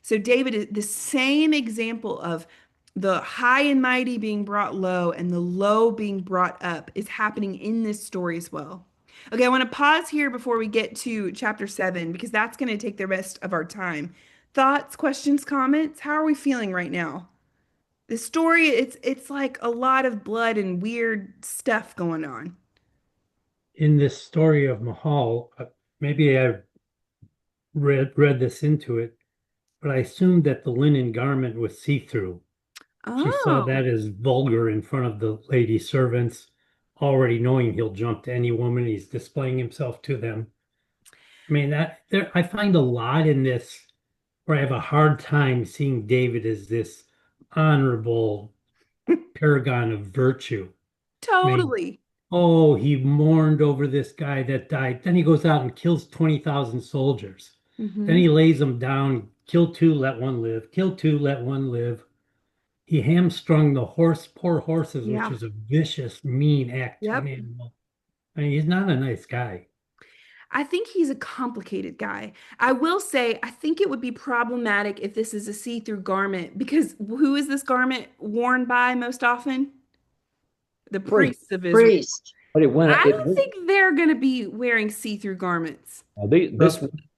So David is the same example of the high and mighty being brought low and the low being brought up is happening in this story as well. Okay, I want to pause here before we get to chapter 7 because that's going to take the rest of our time. Thoughts, questions, comments? How are we feeling right now? The story, it's like a lot of blood and weird stuff going on.
In this story of Mahal, maybe I've read this into it, but I assumed that the linen garment was see-through. She saw that as vulgar in front of the lady servants, already knowing he'll jump to any woman. He's displaying himself to them. I mean, I find a lot in this where I have a hard time seeing David as this honorable paragon of virtue.
Totally.
I mean, oh, he mourned over this guy that died. Then he goes out and kills 20,000 soldiers. Then he lays them down, kill two, let one live, kill two, let one live. he hamstrung the poor horses,
Yeah.
which is a vicious, mean act to
Yep.
an animal. I mean, he's not a nice guy.
I think he's a complicated guy. I will say, I think it would be problematic if this is a see-through garment because who is this garment worn by most often? The priests of Israel.
Priest.
But it went,
I don't think they're going to be wearing see-through garments.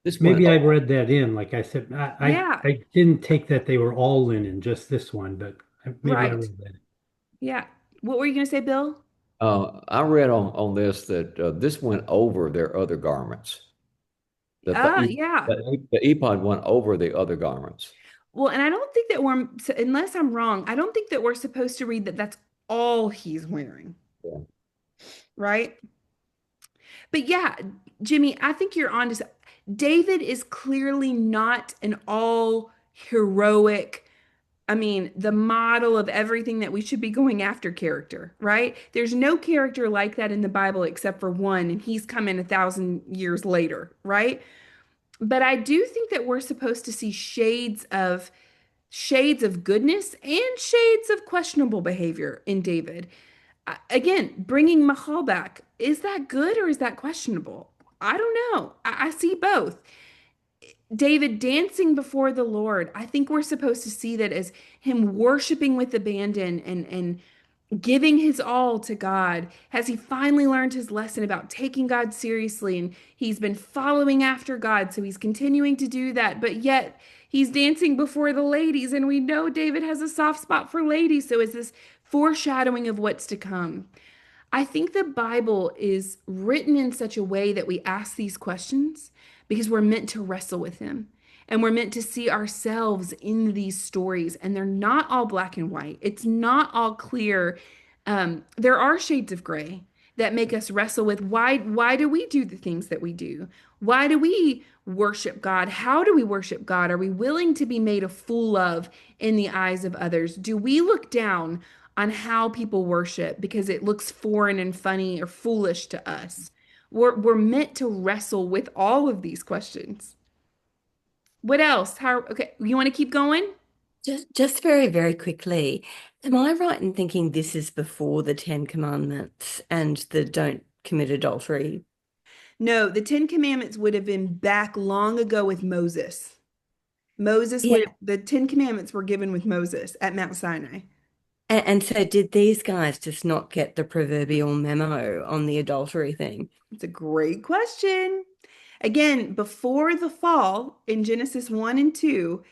this
Maybe I
went,
read that in. Like I said,
Yeah.
I didn't take that they were all linen, just this one, but maybe I
Right.
read that.
Yeah. What were you going to say, Bill?
I read on this that this went over their other garments.
Yeah.
The ephod went over the other garments.
Well, and I don't think that unless I'm wrong, I don't think that we're supposed to read that that's all he's wearing.
Yeah.
Right? But yeah, Jimmy, I think you're on to David is clearly not an all heroic, I mean, the model of everything that we should be going after character, right? There's no character like that in the Bible except for one, and he's come in 1,000 years later, right? But I do think that we're supposed to see shades of goodness and shades of questionable behavior in David. Again, bringing Michal back, is that good or is that questionable? I don't know. I see both. David dancing before the Lord. I think we're supposed to see that as him worshiping with abandon and giving his all to God. Has he finally learned his lesson about taking God seriously? And he's been following after God, so he's continuing to do that. But yet he's dancing before the ladies, and we know David has a soft spot for ladies. So is this foreshadowing of what's to come? I think the Bible is written in such a way that we ask these questions because we're meant to wrestle with him. And we're meant to see ourselves in these stories, and they're not all black and white. It's not all clear. There are shades of gray that make us wrestle with why do we do the things that we do? Why do we worship God? How do we worship God? Are we willing to be made a fool of in the eyes of others? Do we look down on how people worship because it looks foreign and funny or foolish to us? We're meant to wrestle with all of these questions. What else? Okay, you want to keep going?
Just very, very quickly, am I right in thinking this is before the Ten Commandments and the don't commit adultery?
No, the Ten Commandments would have been back long ago with Moses. The Ten Commandments were given with Moses at Mount Sinai.
And so did these guys just not get the proverbial memo on the adultery thing?
It's a great question. Again, before the fall in Genesis 1 and 2,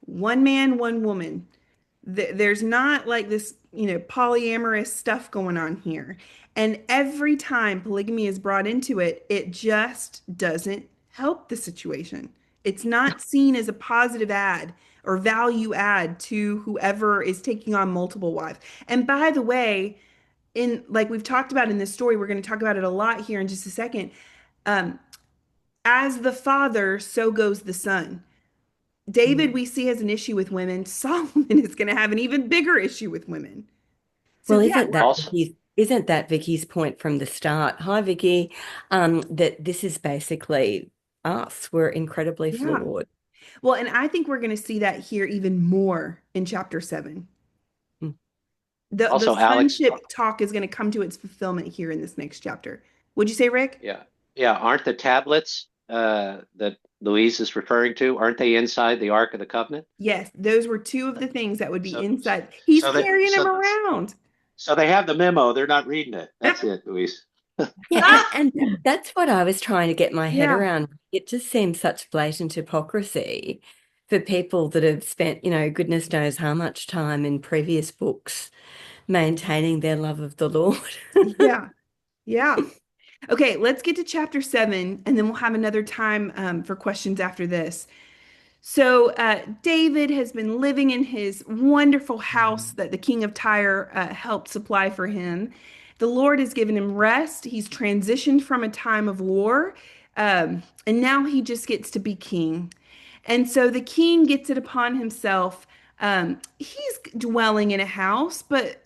one man, one woman. There's not like this, polyamorous stuff going on here. And every time polygamy is brought into it, it just doesn't help the situation. It's not seen as a positive add or value add to whoever is taking on multiple wives. And by the way, like we've talked about in this story, we're going to talk about it a lot here in just a second. As the father, so goes the son. David, we see, has an issue with women. Solomon is going to have an even bigger issue with women. So,
well, isn't that Vicky's point from the start? Hi, Vicky. That this is basically us. We're incredibly flawed.
Well, and I think we're going to see that here even more in chapter 7. The sonship talk is going to come to its fulfillment here in this next chapter. Would you say, Rick?
Yeah. Aren't the tablets that Louise is referring to, aren't they inside the Ark of the Covenant?
Yes, those were two of the things that would be inside. He's carrying them around.
So they have the memo. They're not reading it. That's it, Louise.
Yeah, and that's what I was trying to get my head around. It just seems such blatant hypocrisy for people that have spent, goodness knows how much time in previous books maintaining their love of the Lord.
Yeah. Okay, let's get to chapter 7, and then we'll have another time for questions after this. So David has been living in his wonderful house that the king of Tyre helped supply for him. The Lord has given him rest. He's transitioned from a time of war, and now he just gets to be king. And so the king gets it upon himself. He's dwelling in a house, but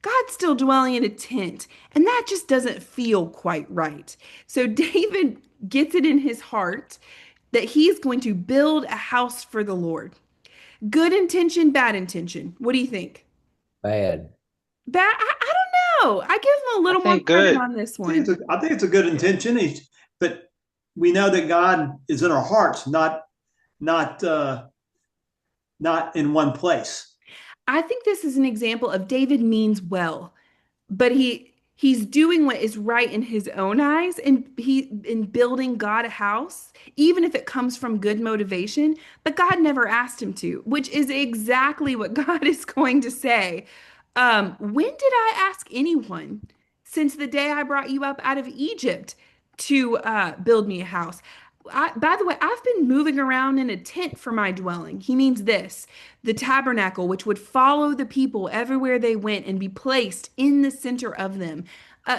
God's still dwelling in a tent, and that just doesn't feel quite right. So David gets it in his heart that he's going to build a house for the Lord. Good intention, bad intention. What do you think?
Bad.
I don't know. I give him a
I
little more
think
credit
good.
on this
I think
one.
I think it's a good intention. But we know that God is in our hearts, not not in one place.
I think this is an example of David means well, but he's doing what is right in his own eyes, and he in building God a house, even if it comes from good motivation, but God never asked him to, which is exactly what God is going to say. When did I ask anyone since the day I brought you up out of Egypt to build me a house? By the way, I've been moving around in a tent for my dwelling. He means this, the tabernacle, which would follow the people everywhere they went and be placed in the center of them.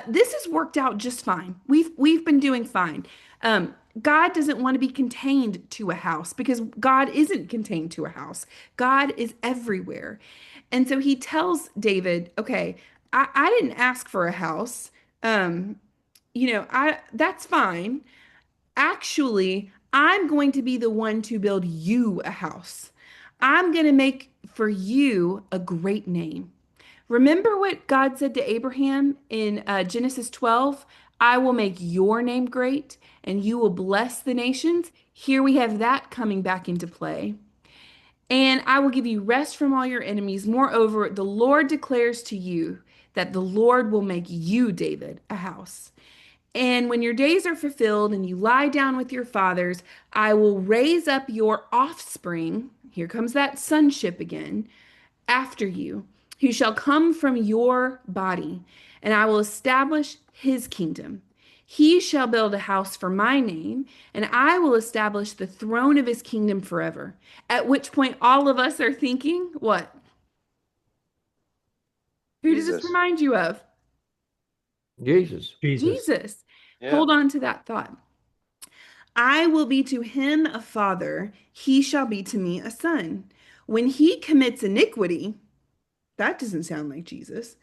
This has worked out just fine. We've been doing fine. God doesn't want to be contained to a house because God isn't contained to a house. God is everywhere. And so he tells David, okay, I didn't ask for a house. That's fine. Actually, I'm going to be the one to build you a house. I'm going to make for you a great name. Remember what God said to Abraham in Genesis 12? I will make your name great and you will bless the nations. Here we have that coming back into play. And I will give you rest from all your enemies. Moreover, the Lord declares to you that the Lord will make you, David, a house. And when your days are fulfilled and you lie down with your fathers, I will raise up your offspring. Here comes that sonship again, after you, who shall come from your body, and I will establish his kingdom. He shall build a house for my name, and I will establish the throne of his kingdom forever. At which point, all of us are thinking, what? Who does this
Jesus.
remind you of?
Jesus.
Jesus.
Yeah.
Hold on to that thought. I will be to him a father, he shall be to me a son. When he commits iniquity, that doesn't sound like Jesus.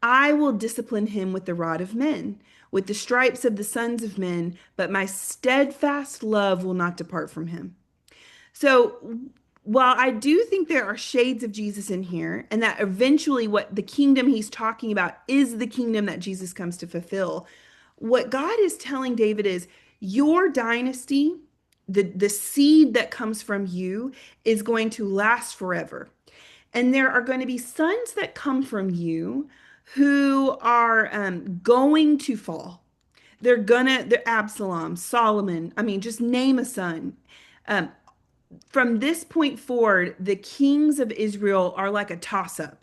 I will discipline him with the rod of men, with the stripes of the sons of men, but my steadfast love will not depart from him. So while I do think there are shades of Jesus in here, and that eventually what the kingdom he's talking about is the kingdom that Jesus comes to fulfill, what God is telling David is your dynasty, the seed that comes from you, is going to last forever. And there are going to be sons that come from you who are going to fall. They're Absalom, Solomon. I mean, just name a son. From this point forward, the kings of Israel are like a toss-up.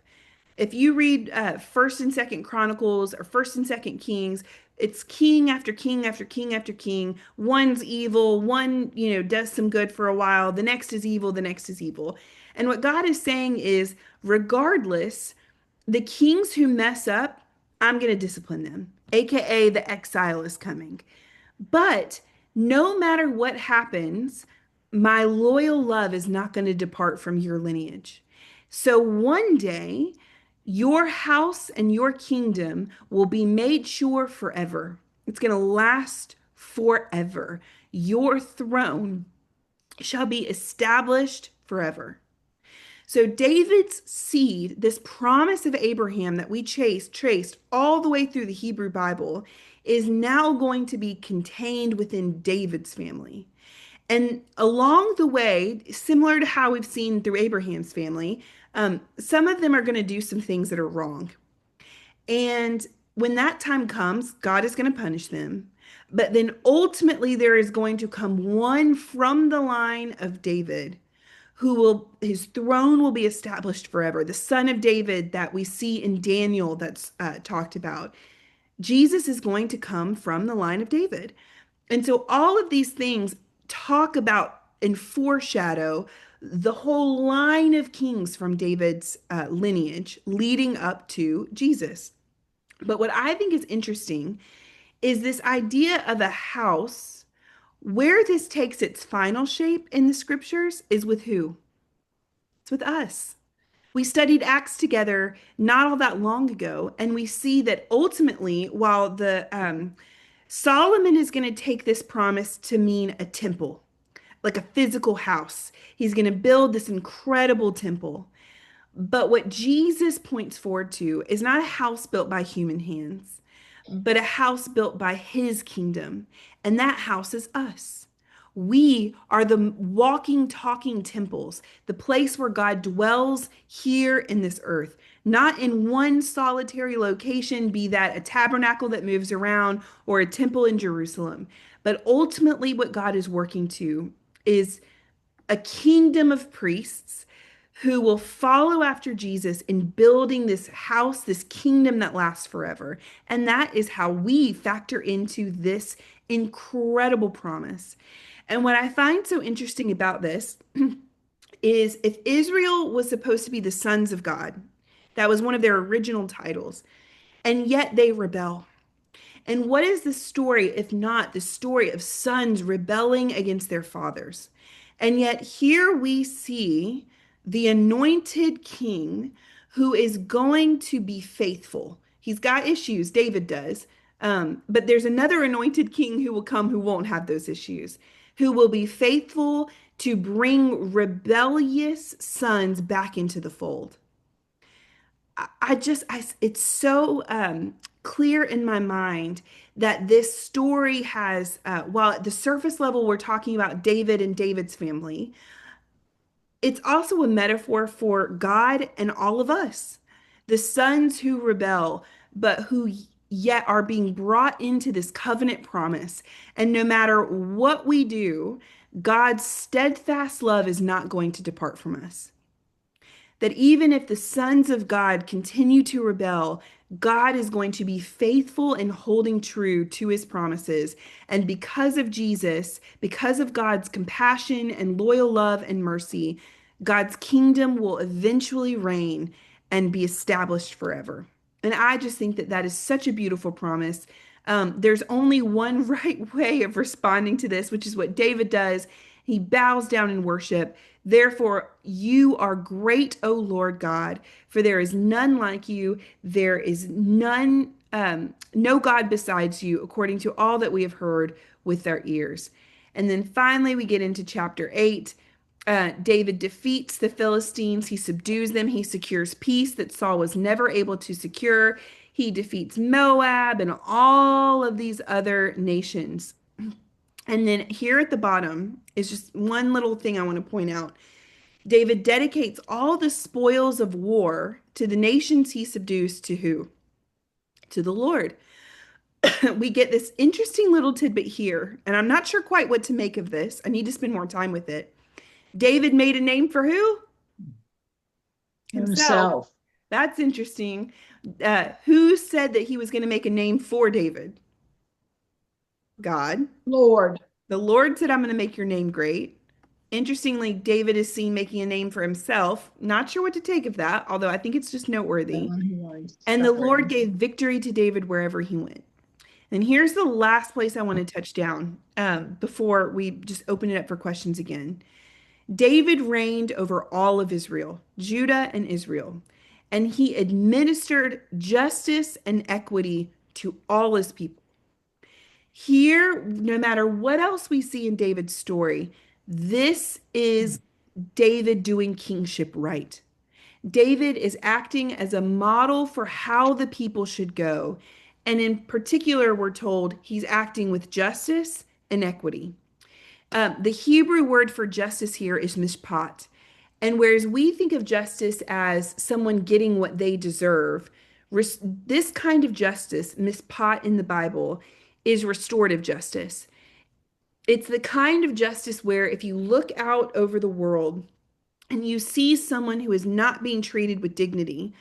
If you read First and Second Chronicles or First and Second Kings, it's king after king after king after king. One's evil, one, does some good for a while. The next is evil, the next is evil. And what God is saying is, regardless, the kings who mess up, I'm going to discipline them, aka the exile is coming. But no matter what happens, my loyal love is not going to depart from your lineage. So one day, your house and your kingdom will be made sure forever. It's going to last forever. Your throne shall be established forever. So David's seed, this promise of Abraham that we traced all the way through the Hebrew Bible, is now going to be contained within David's family. And along the way, similar to how we've seen through Abraham's family, some of them are going to do some things that are wrong. And when that time comes, God is going to punish them. But then ultimately, there is going to come one from the line of David his throne will be established forever. The son of David that we see in Daniel that's talked about. Jesus is going to come from the line of David. And so all of these things talk about and foreshadow the whole line of kings from David's lineage leading up to Jesus. But what I think is interesting is this idea of a house. Where this takes its final shape in the scriptures is with who? It's with us. We studied Acts together not all that long ago, and we see that ultimately, while Solomon is going to take this promise to mean a temple, like a physical house. He's going to build this incredible temple. But what Jesus points forward to is not a house built by human hands, but a house built by his kingdom. And that house is us. We are the walking, talking temples, the place where God dwells here in this earth, not in one solitary location, be that a tabernacle that moves around or a temple in Jerusalem. But ultimately, what God is working to is a kingdom of priests who will follow after Jesus in building this house, this kingdom that lasts forever. And that is how we factor into this incredible promise. And what I find so interesting about this is if Israel was supposed to be the sons of God, that was one of their original titles, and yet they rebel. And what is the story, if not the story of sons rebelling against their fathers? And yet here we see the anointed king who is going to be faithful. He's got issues, David does. But there's another anointed king who will come who won't have those issues, who will be faithful to bring rebellious sons back into the fold. It's so clear in my mind that this story has, while at the surface level, we're talking about David and David's family, it's also a metaphor for God and all of us, the sons who rebel, but who yet are being brought into this covenant promise. And no matter what we do, God's steadfast love is not going to depart from us. That even if the sons of God continue to rebel, God is going to be faithful in holding true to his promises. And because of Jesus, because of God's compassion and loyal love and mercy, God's kingdom will eventually reign and be established forever. And I just think that that is such a beautiful promise. There's only one right way of responding to this, which is what David does. He bows down in worship. Therefore, you are great, O Lord God, for there is none like you. There is none, no God besides you, according to all that we have heard with our ears. And then finally, we get into chapter 8. David defeats the Philistines. He subdues them. He secures peace that Saul was never able to secure. He defeats Moab and all of these other nations. And then here at the bottom is just one little thing I want to point out. David dedicates all the spoils of war to the nations he subdues to who? To the Lord. We get this interesting little tidbit here, and I'm not sure quite what to make of this. I need to spend more time with it. David made a name for who?
Himself.
That's interesting. Who said that he was going to make a name for David? God.
Lord.
The Lord said, I'm going to make your name great. Interestingly, David is seen making a name for himself. Not sure what to take of that, although I think it's just noteworthy. And the Lord gave victory to David wherever he went. And here's the last place I want to touch down before we just open it up for questions again. David reigned over all of Israel, Judah and Israel, and he administered justice and equity to all his people. Here, no matter what else we see in David's story, this is David doing kingship right. David is acting as a model for how the people should go. And in particular, we're told he's acting with justice and equity. The Hebrew word for justice here is mishpat. And whereas we think of justice as someone getting what they deserve, this kind of justice, mishpat in the Bible, is restorative justice. It's the kind of justice where if you look out over the world and you see someone who is not being treated with dignity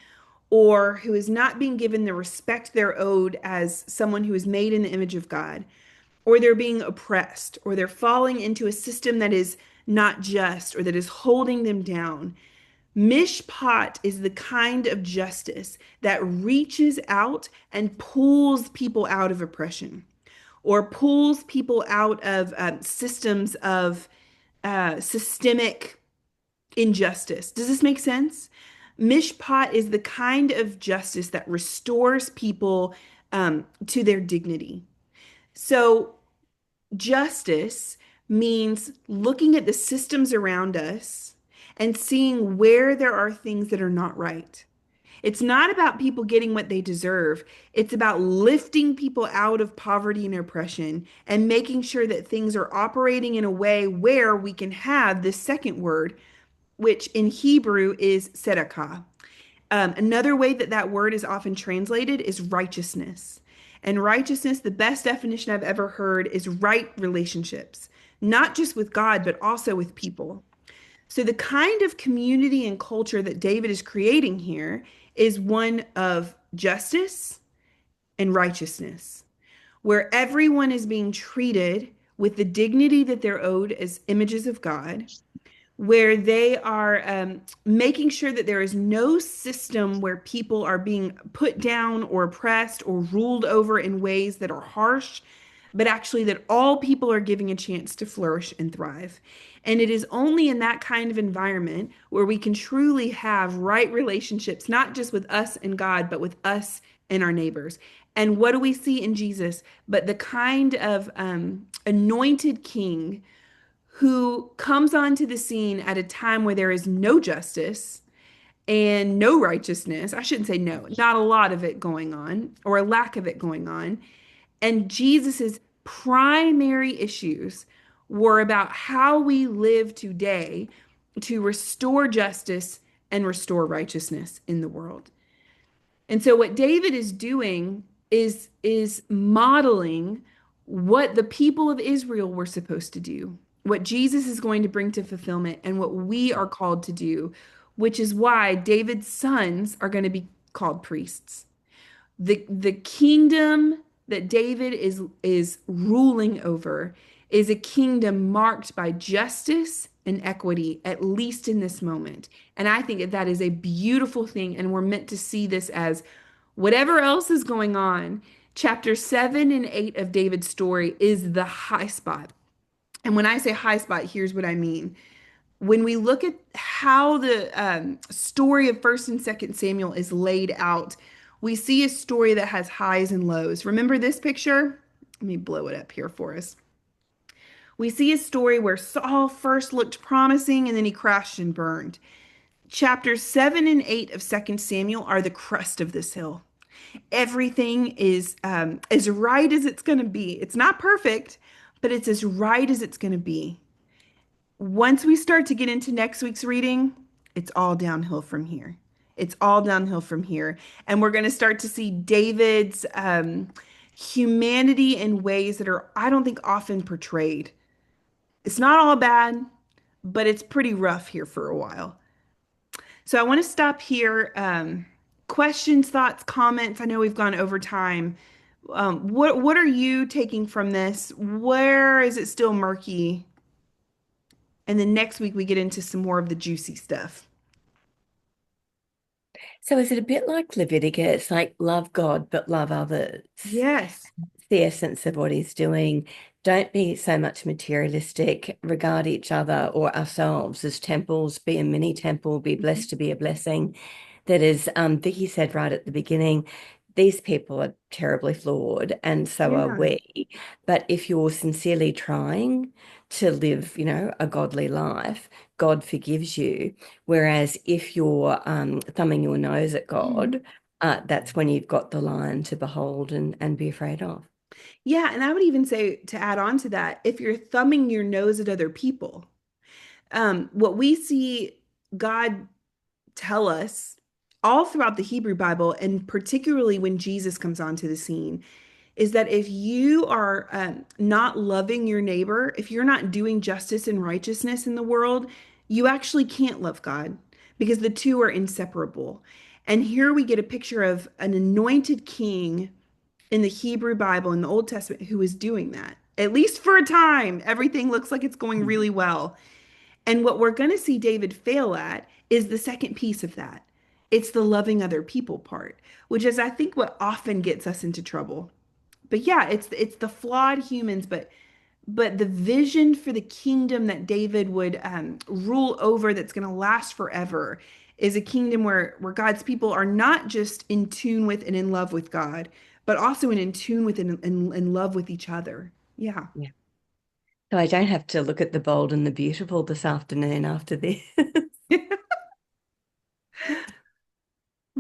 or who is not being given the respect they're owed as someone who is made in the image of God, or they're being oppressed, or they're falling into a system that is not just or that is holding them down. Mishpat is the kind of justice that reaches out and pulls people out of oppression or pulls people out of systems of systemic injustice. Does this make sense? Mishpat is the kind of justice that restores people to their dignity. So justice means looking at the systems around us and seeing where there are things that are not right. It's not about people getting what they deserve. It's about lifting people out of poverty and oppression and making sure that things are operating in a way where we can have this second word, which in Hebrew is tzedakah. Another way that that word is often translated is righteousness. And righteousness, the best definition I've ever heard, is right relationships, not just with God, but also with people. So the kind of community and culture that David is creating here is one of justice and righteousness, where everyone is being treated with the dignity that they're owed as images of God, where they are making sure that there is no system where people are being put down or oppressed or ruled over in ways that are harsh, but actually that all people are giving a chance to flourish and thrive. And it is only in that kind of environment where we can truly have right relationships, not just with us and God, but with us and our neighbors. And what do we see in Jesus? But the kind of anointed king who comes onto the scene at a time where there is no justice and no righteousness. I shouldn't say no, not a lot of it going on or a lack of it going on. And Jesus's primary issues were about how we live today to restore justice and restore righteousness in the world. And so what David is doing is modeling what the people of Israel were supposed to do, what Jesus is going to bring to fulfillment, and what we are called to do, which is why David's sons are going to be called priests. The kingdom that David is ruling over is a kingdom marked by justice and equity, at least in this moment. And I think that is a beautiful thing, and we're meant to see this as whatever else is going on. Chapter 7 and 8 of David's story is the high spot. And when I say high spot, here's what I mean. When we look at how the story of 1st and 2nd Samuel is laid out, we see a story that has highs and lows. Remember this picture? Let me blow it up here for us. We see a story where Saul first looked promising and then he crashed and burned. Chapters 7 and 8 of 2nd Samuel are the crest of this hill. Everything is as right as it's going to be. It's not perfect, but it's as right as it's going to be. Once we start to get into next week's reading, it's all downhill from here. It's all downhill from here. And we're going to start to see David's humanity in ways that are, I don't think, often portrayed. It's not all bad, but it's pretty rough here for a while. So I want to stop here. Questions, thoughts, comments. I know we've gone over time. What are you taking from this? Where is it still murky? And then next week we get into some more of the juicy stuff.
So is it a bit like Leviticus, like love God but love others?
Yes.
It's the essence of what he's doing. Don't be so much materialistic. Regard each other or ourselves as temples. Be a mini temple. Be blessed to be a blessing. That is, Vicky said right at the beginning, these people are terribly flawed, and so are we. But if you're sincerely trying to live, a godly life, God forgives you. Whereas if you're thumbing your nose at God, that's when you've got the lion to behold and be afraid of.
Yeah, and I would even say, to add on to that, if you're thumbing your nose at other people, what we see God tell us all throughout the Hebrew Bible, and particularly when Jesus comes onto the scene, is that if you are not loving your neighbor, if you're not doing justice and righteousness in the world, you actually can't love God, because the two are inseparable. And here we get a picture of an anointed king in the Hebrew Bible, in the Old Testament, who is doing that. At least for a time, everything looks like it's going really well. And what we're going to see David fail at is the second piece of that. It's the loving other people part, which is, I think, what often gets us into trouble. But yeah, it's the flawed humans, but the vision for the kingdom that David would rule over, that's going to last forever, is a kingdom where God's people are not just in tune with and in love with God, but also in tune with and in love with each other. Yeah.
So I don't have to look at the bold and the beautiful this afternoon after this.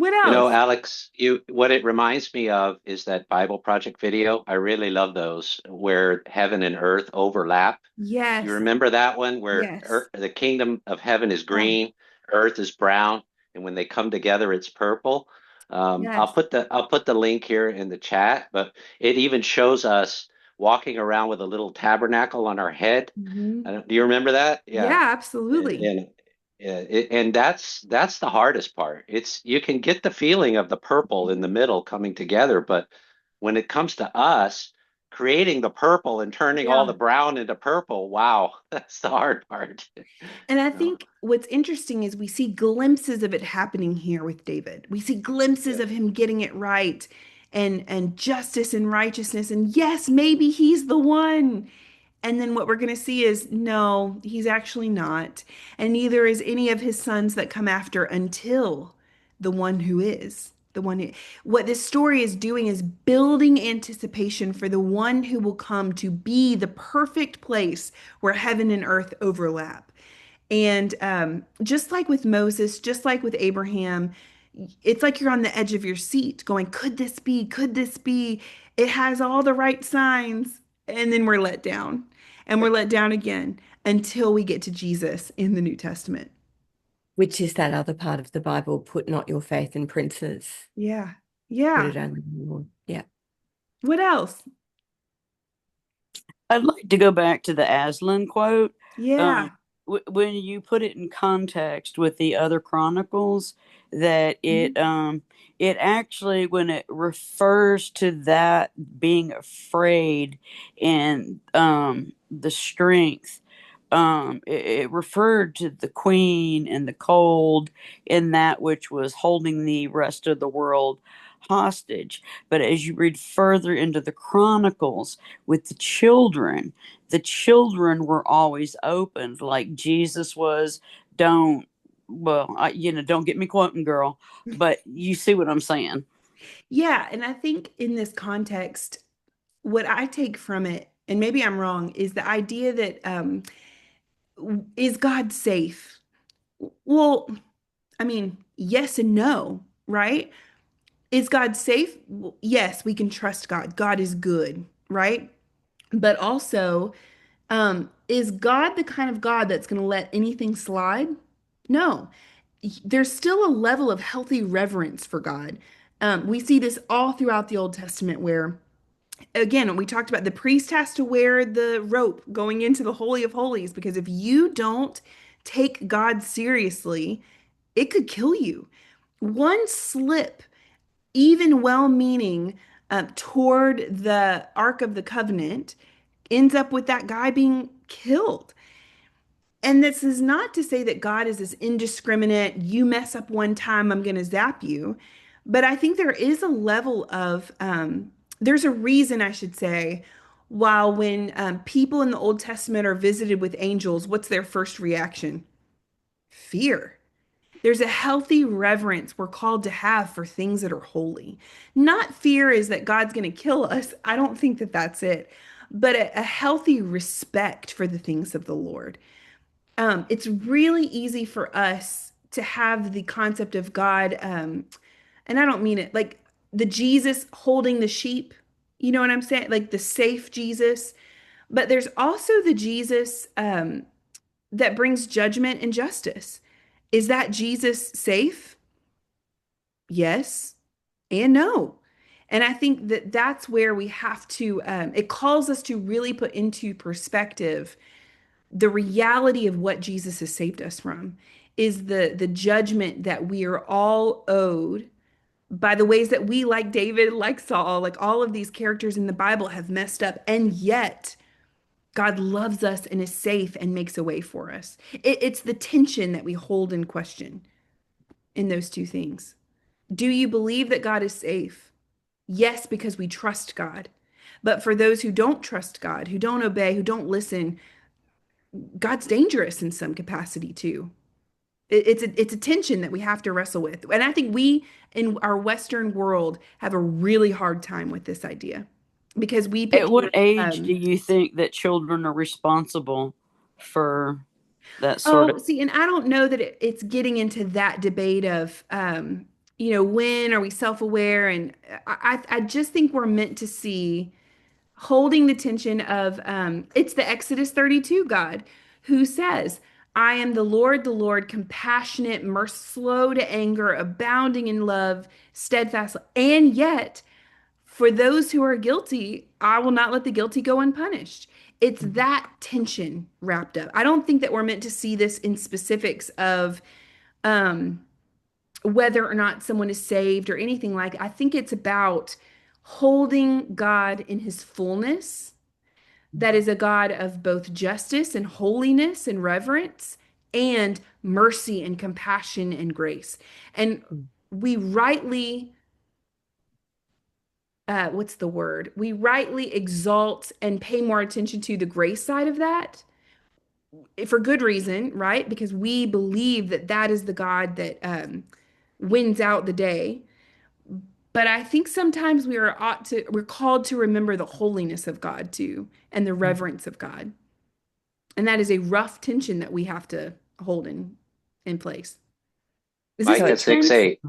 What
You know,
else?
Alex, what it reminds me of is that Bible Project video. I really love those where heaven and earth overlap. You
Yes.
remember that one where
Yes.
the kingdom of heaven is
Oh,
green, earth is brown, and when they come together, it's purple.
yes.
I'll put the link here in the chat, but it even shows us walking around with a little tabernacle on our head.
Hmm.
Do you remember that? Yeah.
Yeah, absolutely.
And and that's the hardest part. It's you can get the feeling of the purple in the middle coming together, but when it comes to us creating the purple and turning all
Yeah.
the brown into purple, wow, that's the hard part.
And I
No,
think what's interesting is we see glimpses of it happening here with David. We see glimpses
yeah.
of him getting it right and justice and righteousness. And yes, maybe he's the one. And then what we're going to see is no, he's actually not. And neither is any of his sons that come after until the one who is. The one who, what this story is doing is building anticipation for the one who will come to be the perfect place where heaven and earth overlap. And just like with Moses, just like with Abraham, it's like you're on the edge of your seat going, could this be? Could this be? It has all the right signs. And then we're let down. And we're let down again until we get to Jesus in the New Testament.
Which is that other part of the Bible, put not your faith in princes.
Yeah.
Put
Yeah.
it only in the Lord. Yeah.
What else?
I'd like to go back to the Aslan quote.
Yeah.
When you put it in context with the other chronicles, that it actually, when it refers to that being afraid and the strength, it referred to the queen and the cold and that which was holding the rest of the world hostage. But as you read further into the chronicles with the children were always opened, like Jesus was. Don't, well, don't get me quoting, girl, but you see what I'm saying.
Yeah. And I think in this context, what I take from it, and maybe I'm wrong, is the idea that is God safe? Well, I mean, yes and no, right? Is God safe? Yes, we can trust God. God is good, right? But also, is God the kind of God that's going to let anything slide? No. There's still a level of healthy reverence for God. We see this all throughout the Old Testament where, again, we talked about the priest has to wear the rope going into the Holy of Holies because if you don't take God seriously, it could kill you. One slip, even well-meaning, toward the Ark of the Covenant, ends up with that guy being killed. And this is not to say that God is this indiscriminate, you mess up one time, I'm going to zap you. But I think there is a level of, there's a reason, I should say, while when people in the Old Testament are visited with angels, what's their first reaction? Fear. There's a healthy reverence we're called to have for things that are holy. Not fear is that God's going to kill us. I don't think that that's it. But a healthy respect for the things of the Lord. It's really easy for us to have the concept of God, and I don't mean it like the Jesus holding the sheep. You know what I'm saying? Like the safe Jesus. But there's also the Jesus that brings judgment and justice. Is that Jesus safe? Yes and no. And I think that that's where we have to, it calls us to really put into perspective the reality of what Jesus has saved us from is the judgment that we are all owed by the ways that we, like David, like Saul, like all of these characters in the Bible have messed up. And yet, God loves us and is safe and makes a way for us. It's the tension that we hold in question in those two things. Do you believe that God is safe? Yes, because we trust God. But for those who don't trust God, who don't obey, who don't listen, God's dangerous in some capacity too. It's a tension that we have to wrestle with. And I think we in our Western world have a really hard time with this idea because we
At
picture
what age do you think that children are responsible for that sort of?
oh, see, and I don't know that it's getting into that debate of when are we self-aware? And I just think we're meant to see holding the tension of it's the Exodus 32 God who says, I am the Lord, compassionate, slow to anger, abounding in love, steadfast. And yet, for those who are guilty, I will not let the guilty go unpunished. It's that tension wrapped up. I don't think that we're meant to see this in specifics of whether or not someone is saved or anything like. I think it's about holding God in his fullness. That is a God of both justice and holiness and reverence and mercy and compassion and grace. And we rightly, what's the word? We rightly exalt and pay more attention to the grace side of that for good reason, right? Because we believe that that is the God that wins out the day. But I think sometimes we're called to remember the holiness of God too, and the reverence of God. And that is a rough tension that we have to hold in place. Is this
Micah
what
6:8.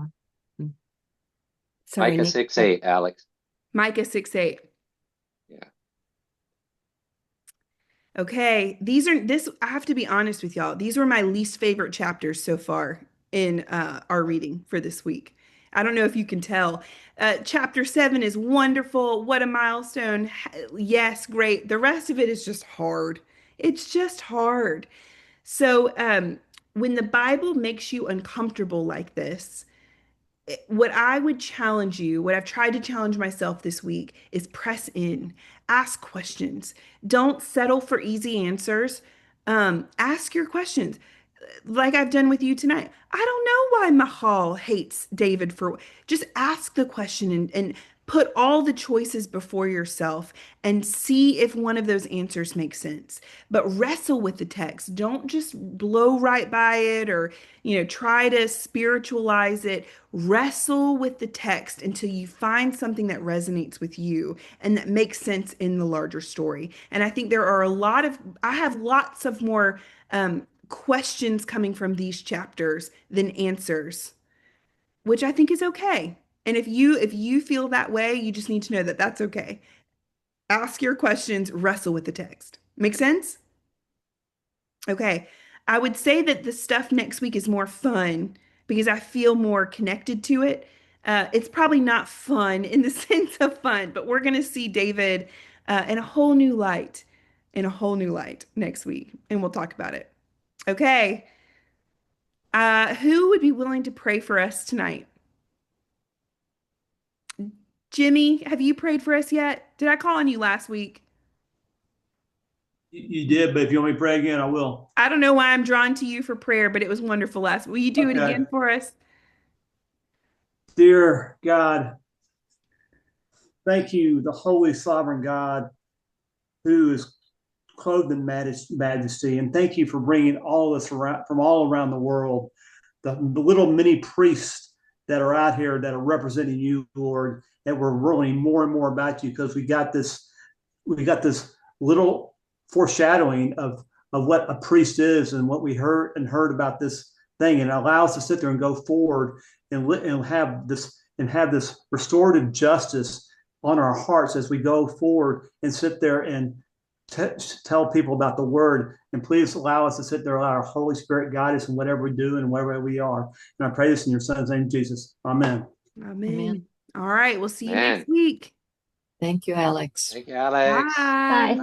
Sorry,
Micah
Nick.
6:8, Alex.
Micah 6:8.
Yeah.
Okay, I have to be honest with y'all. These were my least favorite chapters so far in our reading for this week. I don't know if you can tell. Chapter 7 is wonderful. What a milestone. Yes, great. The rest of it is just hard. It's just hard. So when the Bible makes you uncomfortable like this, what I would challenge you, what I've tried to challenge myself this week is press in, ask questions. Don't settle for easy answers. Ask your questions like I've done with you tonight. I don't know why Mahal hates David for just ask the question and put all the choices before yourself and see if one of those answers makes sense. But wrestle with the text. Don't just blow right by it or, try to spiritualize it. Wrestle with the text until you find something that resonates with you and that makes sense in the larger story. And I think there are I have lots of more questions coming from these chapters than answers, which I think is okay. And if you feel that way, you just need to know that that's okay. Ask your questions, wrestle with the text. Make sense? Okay. I would say that the stuff next week is more fun because I feel more connected to it. It's probably not fun in the sense of fun, but we're going to see David in a whole new light, next week, and we'll talk about it. Okay. Who would be willing to pray for us tonight? Jimmy, have you prayed for us yet? Did I call on you last week?
You did, but if you want me to pray again, I will.
I don't know why I'm drawn to you for prayer, but it was wonderful last week. Will you do it again for us?
Dear God, thank you, the holy sovereign God who is clothed in majesty. And thank you for bringing all of us from all around the world, the little mini priests that are out here that are representing you, Lord, that we're learning more and more about you because we got this little foreshadowing of what a priest is and what we heard about this thing, and allow us to sit there and go forward and have this restorative justice on our hearts as we go forward and sit there and tell people about the word. And please allow us to sit there, allow our Holy Spirit guide us in whatever we do and wherever we are. And I pray this in your son's name, Jesus. Amen.
Amen. All right. We'll see you next week.
Thank you, Alex.
Thank you, Alex.
Bye.